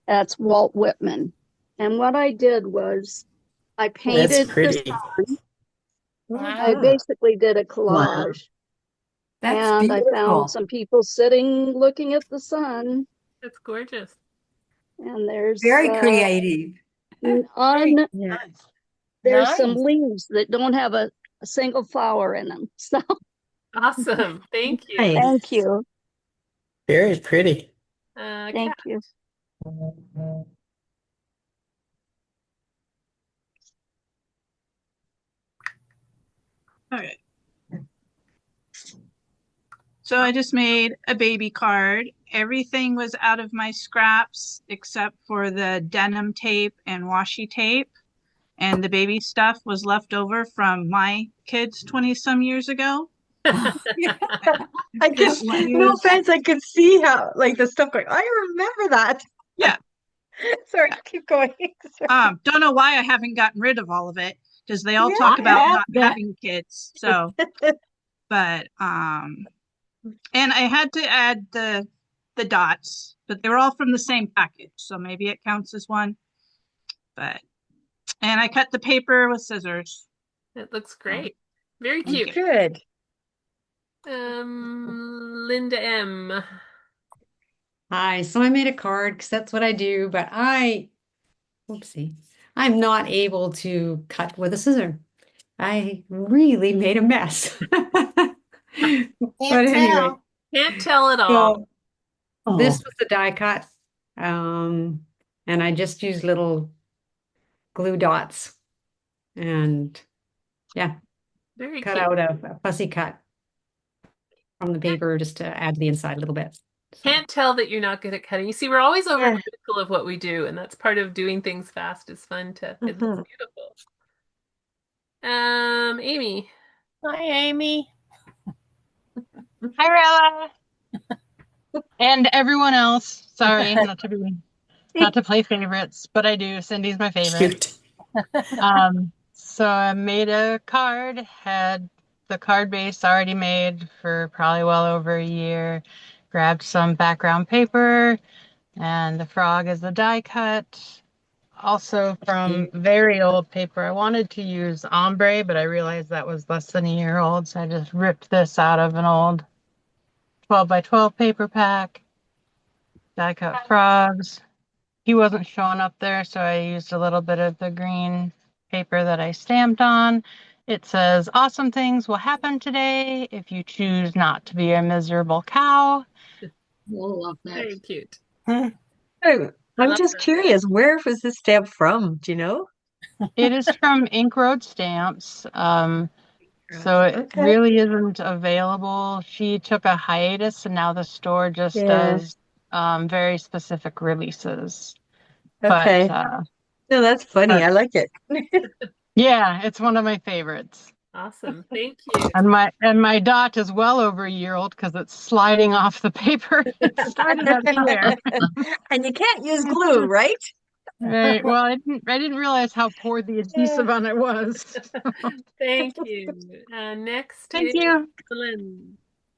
That's Walt Whitman. And what I did was I painted That's the pretty. sun. Wow. I basically did a collage. That's And I beautiful. found some people sitting looking at the sun. That's gorgeous. And there's Very creative. there's Nice. some leaves that don't have a single flower in them. So Awesome. Thank you. thank you. Very pretty. Thank you. Okay. So I just made a baby card. Everything was out of my scraps except for the denim tape and washi tape. And the baby stuff was left over from my kids 20 some years ago. I can, no offense, I could see how, like, the stuff going, I remember that. Yeah. Sorry, keep going. Don't know why I haven't gotten rid of all of it because they all talk about not having kids. So, but, and I had to add the dots, but they were all from the same package. So maybe it counts as one, but, and I cut the paper with scissors. It looks great. Very cute. Good. Linda M. Hi, so I made a card because that's what I do, but whoopsie, I'm not able to cut with a scissor. I really made a mess. But anyway, Can't tell at all. so this was the die cut, and I just used little glue dots, and yeah, Very cut cute. out a fussy cut from the paper just to add to the inside a little bit. Can't tell that you're not good at cutting. You see, we're always overcritical of what we do, and that's part of doing things fast is fun to, it looks beautiful. Amy. Hi, Amy. Hi, Rella. And everyone else. Sorry, not to play favorites, but I do. Cindy's my favorite. So I made a card, had the card base already made for probably well over a year. Grabbed some background paper, and the frog is the die cut. Also from very old paper. I wanted to use ombre, but I realized that was less than a year old, so I just ripped this out of an old 12 by 12 paper pack. Die cut frogs. He wasn't showing up there, so I used a little bit of the green paper that I stamped on. It says, "Awesome things will happen today if you choose not to be a miserable cow." Very cute. I'm just curious, where was this stamp from? Do you know? It is from Ink Road Stamps. So it really isn't available. She took a hiatus, and now the store just does very specific releases. Okay. But no, that's funny. I like it. yeah, it's one of my favorites. Awesome. Thank you. And my dot is well over a year old because it's sliding off the paper. It started up here. And you can't use glue, right? Right. Well, I didn't realize how poor the adhesive on it was. Thank you. Next Thank is you.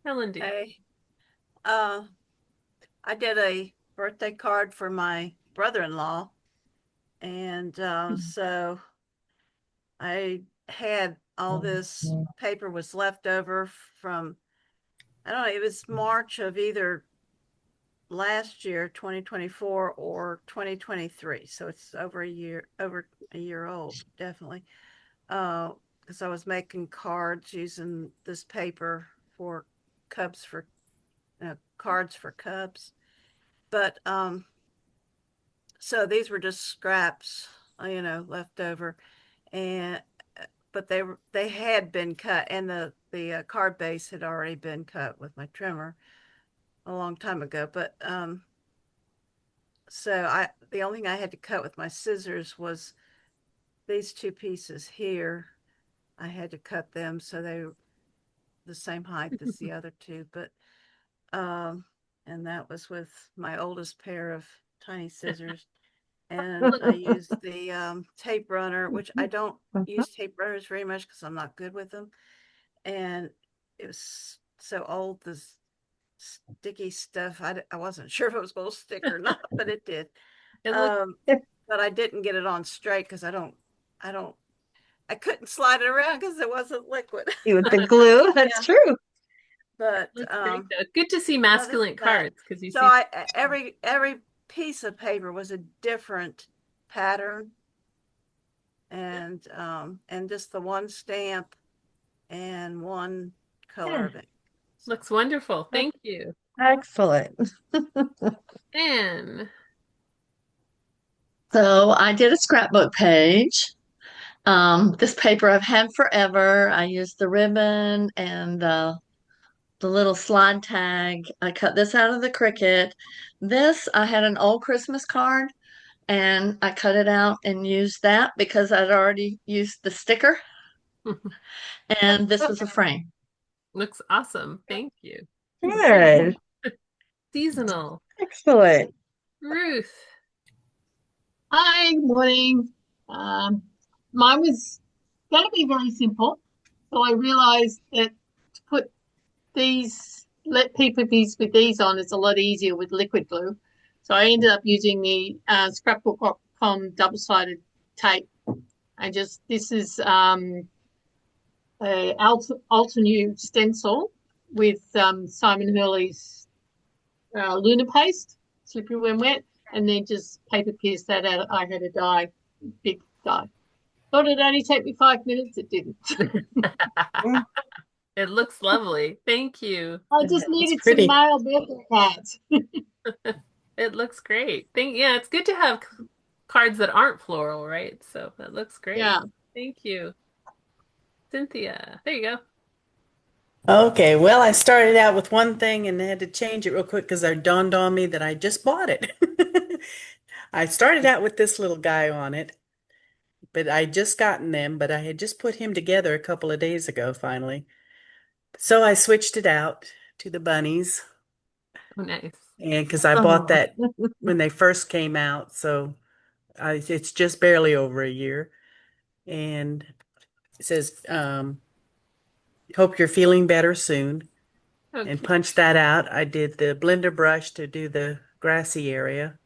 Helen. Hey, I did a birthday card for my brother-in-law, and so I had all this paper was left over from, I don't know, it was March of either last year, 2024, or 2023. So it's over a year old, definitely. Because I was making cards using this paper for cards for cubs. But so these were just scraps, left over, and but they had been cut, and the card base had already been cut with my trimmer a long time ago. But so the only thing I had to cut with my scissors was these two pieces here. I had to cut them so they were the same height as the other two, but and that was with my oldest pair of tiny scissors. And I used the tape runner, which I don't use tape runners very much because I'm not good with them. And it was so old, this sticky stuff. I wasn't sure if it was going to stick or not, but it did. But I didn't get it on straight because I couldn't slide it around because it wasn't liquid. With the glue, that's true. But good to see masculine cards because you so see every piece of paper was a different pattern, and just the one stamp and one color of it. Looks wonderful. Thank you. Excellent. Anne. So I did a scrapbook page, This paper I've had forever. I used the ribbon and the little slide tag. I cut this out of the Cricut. This, I had an old Christmas card and I cut it out and used that because I'd already used the sticker. And this was a frame. Looks awesome. Thank you. Good. Seasonal. Excellent. Ruth. Hi, good morning. Mine was going to be very simple. So I realized that to put these, let people piece with these on is a lot easier with liquid glue. So I ended up using the Scrapbook.com double-sided tape. And just, this is a Altenew stencil with Simon Hurley's Luna paste, slippery when wet, and then just paper pierce that out. I had a die, big die. Thought it'd only take me 5 minutes. It didn't. It looks lovely. Thank you. I just needed some male birthday cards. It looks great. Yeah, it's good to have cards that aren't floral, right? So that looks great. Yeah. Thank you. Cynthia, there you go. Okay, well, I started out with one thing and had to change it real quick because it dawned on me that I just bought it. I started out with this little guy on it, but I just gotten them, but I had just put him together a couple of days ago, finally. So I switched it out to the bunnies. Oh, nice. And because I bought that when they first came out, so it's just barely over a year. And it says, hope you're feeling better soon. Okay. And punch that out. I did the blender brush to do the grassy area.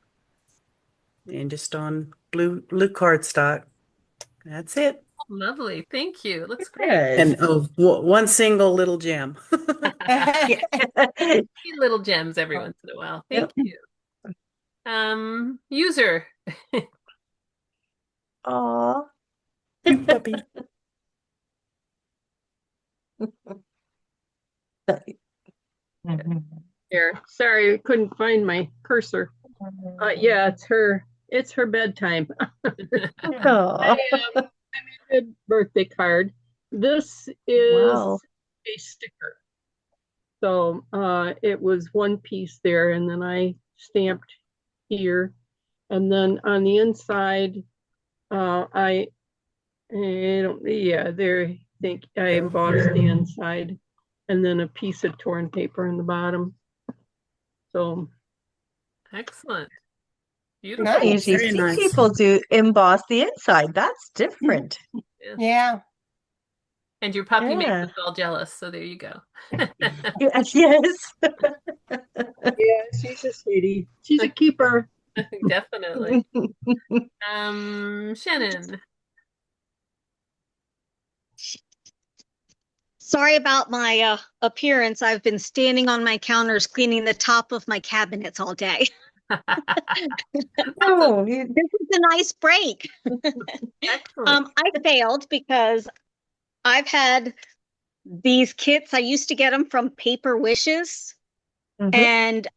And just on blue cardstock. That's it. Lovely. Thank you. It looks great. And one single little gem. Little gems every once in a while. Thank you. User. Aw. Puppy. Here, sorry, I couldn't find my cursor. Yeah, it's her bedtime. I made a birthday card. This is a sticker. So it was one piece there, and then I stamped here, and then on the inside, I think I embossed the inside, and then a piece of torn paper in the bottom. So excellent. Beautiful. Nice. Usually see people do emboss the inside. That's different. Yeah. And your puppy makes us all jealous, so there you go. Yes. Yeah, she's a sweetie. She's a keeper. Definitely. Shannon. Sorry about my appearance. I've been standing on my counters cleaning the top of my cabinets all day. Oh, this is a nice break. I failed because I've had these kits. I used to get them from Paper Wishes, and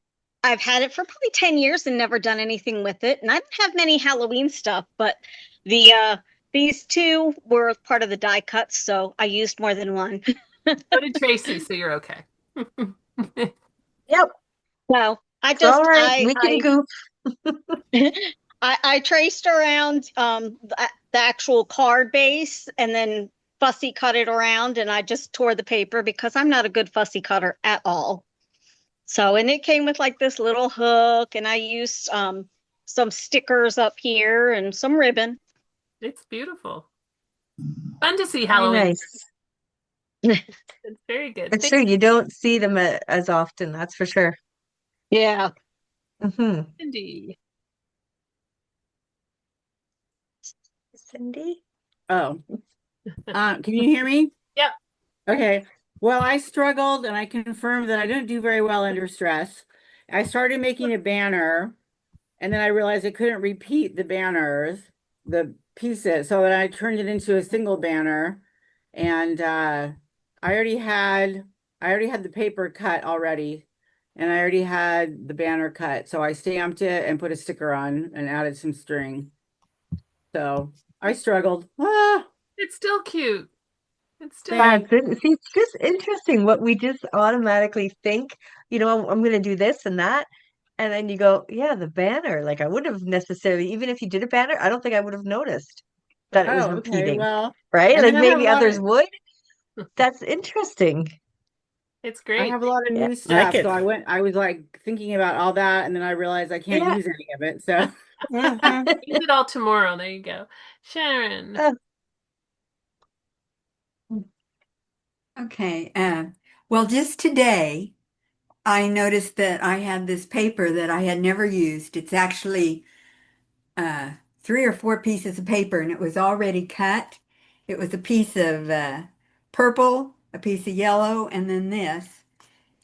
I've had it for probably 10 years and never done anything with it. And I don't have many Halloween stuff, but these two were part of the die cuts, so I used more than one. So did Tracy, so you're okay. Yep. So I just all right. We can goof. I traced around the actual card base and then fussy cut it around, and I just tore the paper because I'm not a good fussy cutter at all. So, and it came with like this little hook, and I used some stickers up here and some ribbon. It's beautiful. Fun to see Halloween. Nice. It's very good. It's true. You don't see them as often. That's for sure. Yeah. Cindy. Cindy? Oh. Can you hear me? Yep. Okay. Well, I struggled and I confirmed that I didn't do very well under stress. I started making a banner and then I realized I couldn't repeat the banners, the pieces. So then I turned it into a single banner, and I already had the paper cut already, and I already had the banner cut. So I stamped it and put a sticker on and added some string. So I struggled. It's still cute. It's still That's it. See, it's just interesting what we just automatically think, I'm going to do this and that. And then you go, yeah, the banner. Like I would have necessarily, even if you did a banner, I don't think I would have noticed that it was Oh, okay. repeating, Well, right? and Like then I have a maybe lot others of would. That's interesting. It's I great. have a lot of Yeah. new I like stuff. it. So I was like thinking about all that, and then I realized I can't Yeah. use any of it. So Use it all tomorrow. There you go. Sharon. Okay. Well, just today, I noticed that I had this paper that I had never used. It's actually 3 or 4 pieces of paper, and it was already cut. It was a piece of purple, a piece of yellow, and then this.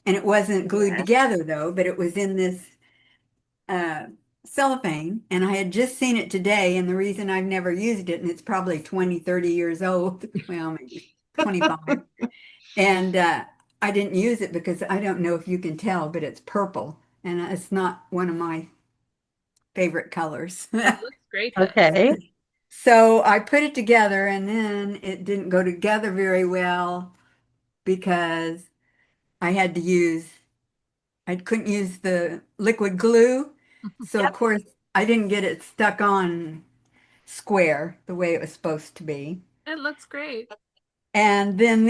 And it wasn't glued together though, but it was in this uh, cellophane. And I had just seen it today, and the reason I've never used it, and it's probably 20, 30 years old, well, maybe 25. And I didn't use it because I don't know if you can tell, but it's purple, and it's not one of my favorite colors. It looks great, huh? Okay. So I put it together, and then it didn't go together very well because I had to use, I couldn't use the liquid glue. So of course I didn't get it stuck on square the way it was supposed to be. It looks great. And then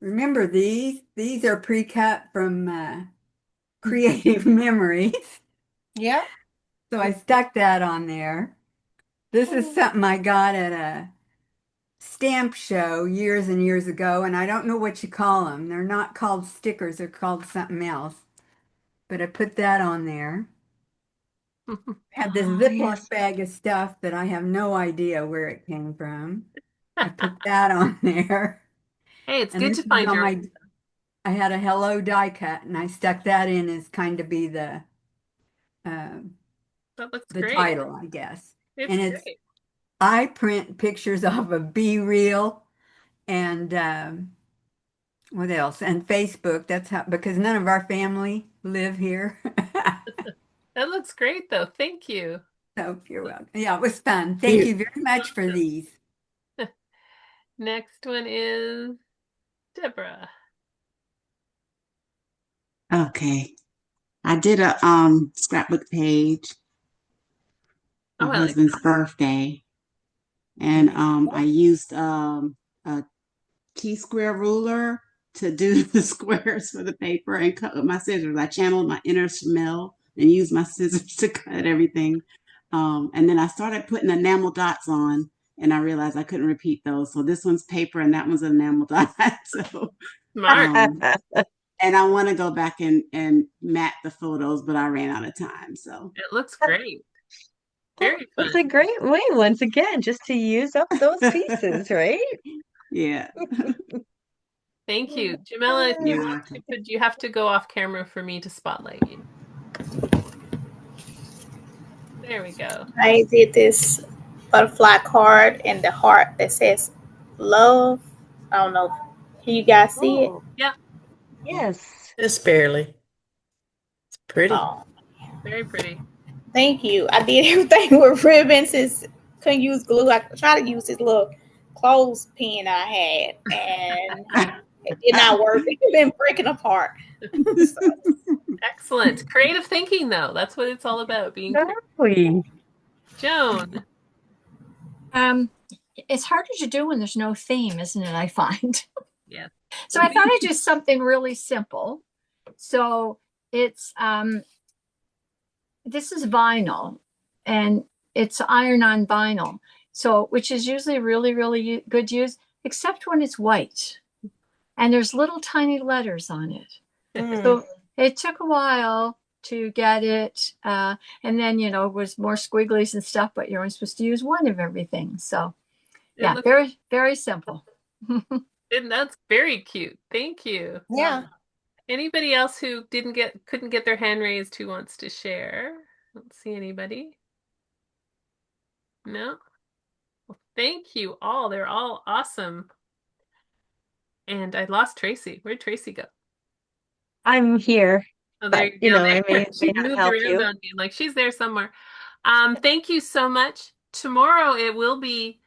remember these are pre-cut from Creative Memories. Yeah. So I stuck that on there. This is something I got at a stamp show years and years ago, and I don't know what you call them. They're not called stickers, they're called something else. But I put that on there. I have this Ziploc bag of stuff that I have no idea where it came from. I put that on there. Hey, it's And good this to is find on your my, I had a hello die cut, and I stuck that in as kind of be uh, That looks the great. title, I guess. It's And it's, great. I print pictures off of Be Real and what else? And Facebook. That's how, because none of our family live here. That looks great, though. Thank you. So you're welcome. Yeah, it was fun. Thank you very much for these. Next one is Deborah. Okay. I did a scrapbook page, Oh, my I like husband's birthday, and I used a key square ruler to do the squares for the paper and cut with my scissors. I channeled my inner Smell and used my scissors to cut everything. And then I started putting enamel dots on, and I realized I couldn't repeat those. So this one's paper and that one's an enamel dot. So smart. And I want to go back and mat the photos, but I ran out of time. So It looks great. Very fun. It's a great way, once again, just to use up those pieces, right? yeah. Thank you. Jamila, if you want to, but you have to go off camera for me to spotlight you. There we go. I did this butterfly card and the heart that says love. I don't know. Can you guys see it? Yeah. Yes. Just barely. It's pretty. Oh, very pretty. Thank you. I did everything with ribbons. Couldn't use glue. I tried to use this little clothespin I had, and it did not work. It's been breaking apart. Excellent. Creative thinking, though. That's what it's all about, being creative. Joan. It's harder to do when there's no theme, isn't it? I find. Yeah. So I thought I'd do something really simple. So it's this is vinyl, and it's iron-on vinyl. So which is usually really, really good use, except when it's white, and there's little tiny letters on it. So it took a while to get it, and then it was more squigglies and stuff, but you're only supposed to use one of everything. So yeah, very, very simple. And that's very cute. Thank you. Yeah. Anybody else who couldn't get their hand raised who wants to share? I don't see anybody. No? Well, thank you all. They're all awesome. And I lost Tracy. Where'd Tracy go? I'm here. Oh, there But, you go. I may She not moved help around you. on me. Like she's there somewhere. Thank you so much. Tomorrow it will be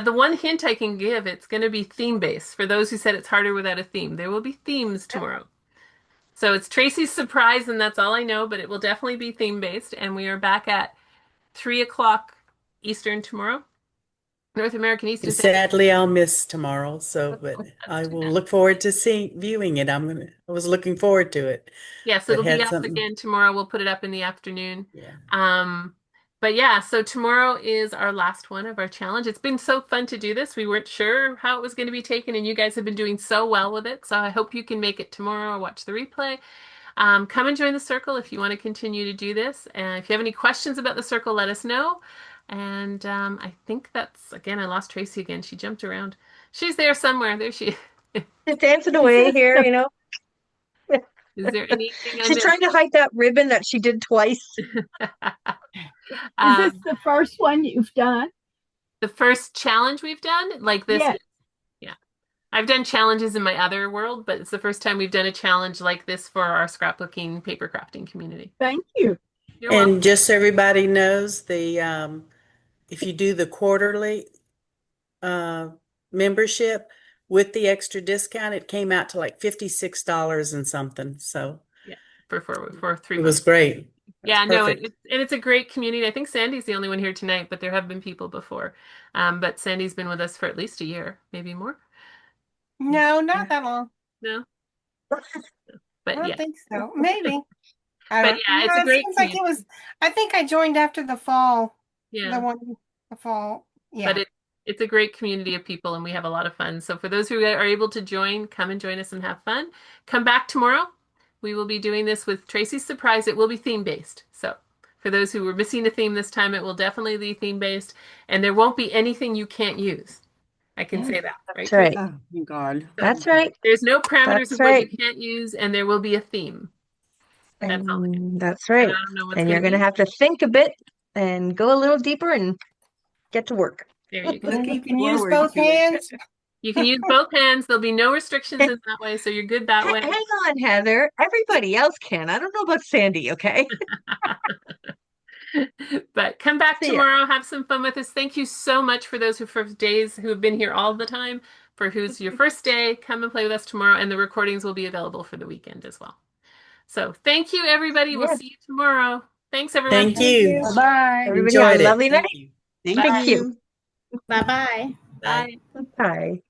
The one hint I can give, it's going to be theme based. For those who said it's harder without a theme, there will be themes tomorrow. So it's Tracy's surprise, and that's all I know, but it will definitely be theme based. And we are back at 3 o'clock Eastern tomorrow, North American Eastern. Sadly, I'll miss tomorrow, but I will look forward to viewing it. I was looking forward to it. Yes, it'll be up again tomorrow. We'll put it up in the afternoon. Yeah. But yeah, so tomorrow is our last one of our challenge. It's been so fun to do this. We weren't sure how it was going to be taken, and you guys have been doing so well with it. So I hope you can make it tomorrow or watch the replay. Come and join the circle if you want to continue to do this. And if you have any questions about the circle, let us know. And I think that's, again, I lost Tracy again. She jumped around. She's there somewhere. There she is. She's dancing away here, you know. Is there anything She's trying to hide that ribbon that she did twice. Is this the first one you've done? The first challenge we've done like this? Yes. Yeah. I've done challenges in my other world, but it's the first time we've done a challenge like this for our scrapbooking, paper crafting community. Thank you. You're And welcome. just so everybody knows, if you do the quarterly membership with the extra discount, it came out to like $56 and something. So yeah, for 3 months. It was great. Yeah, no, it's a great community. I think Sandy's the only one here tonight, but there have been people before. But Sandy's been with us for at least a year, maybe more. No, not that long. No. I But don't yeah. think so. Maybe. But yeah, it's a great seems like it was. I think I joined after the fall. Yeah. The fall. Yeah. But it's a great community of people, and we have a lot of fun. So for those who are able to join, come and join us and have fun. Come back tomorrow. We will be doing this with Tracy's surprise. It will be theme-based. So for those who were missing a theme this time, it will definitely be theme-based, and there won't be anything you can't use. I can say that, right? That's right. Oh, God. So that's right. There's no parameters That's of right. what you can't use, and there will be a theme. That's all. That's right. And you're going to have to think a bit and go a little deeper and get to work. There you go. You can use both hands. You can use both hands. There'll be no restrictions in that way, so you're good that way. Hang on, Heather. Everybody else can. I don't know about Sandy, okay? But come back tomorrow. Have some fun with us. Thank you so much for those who have been here all the time. For who's your first day, come and play with us tomorrow, and the recordings will be available for the weekend as well. So thank you, everybody. We'll see you tomorrow. Thanks, everyone. Thank you. Bye. Everybody have a lovely night. Thank you. Thank you. Bye-bye. Bye. Bye.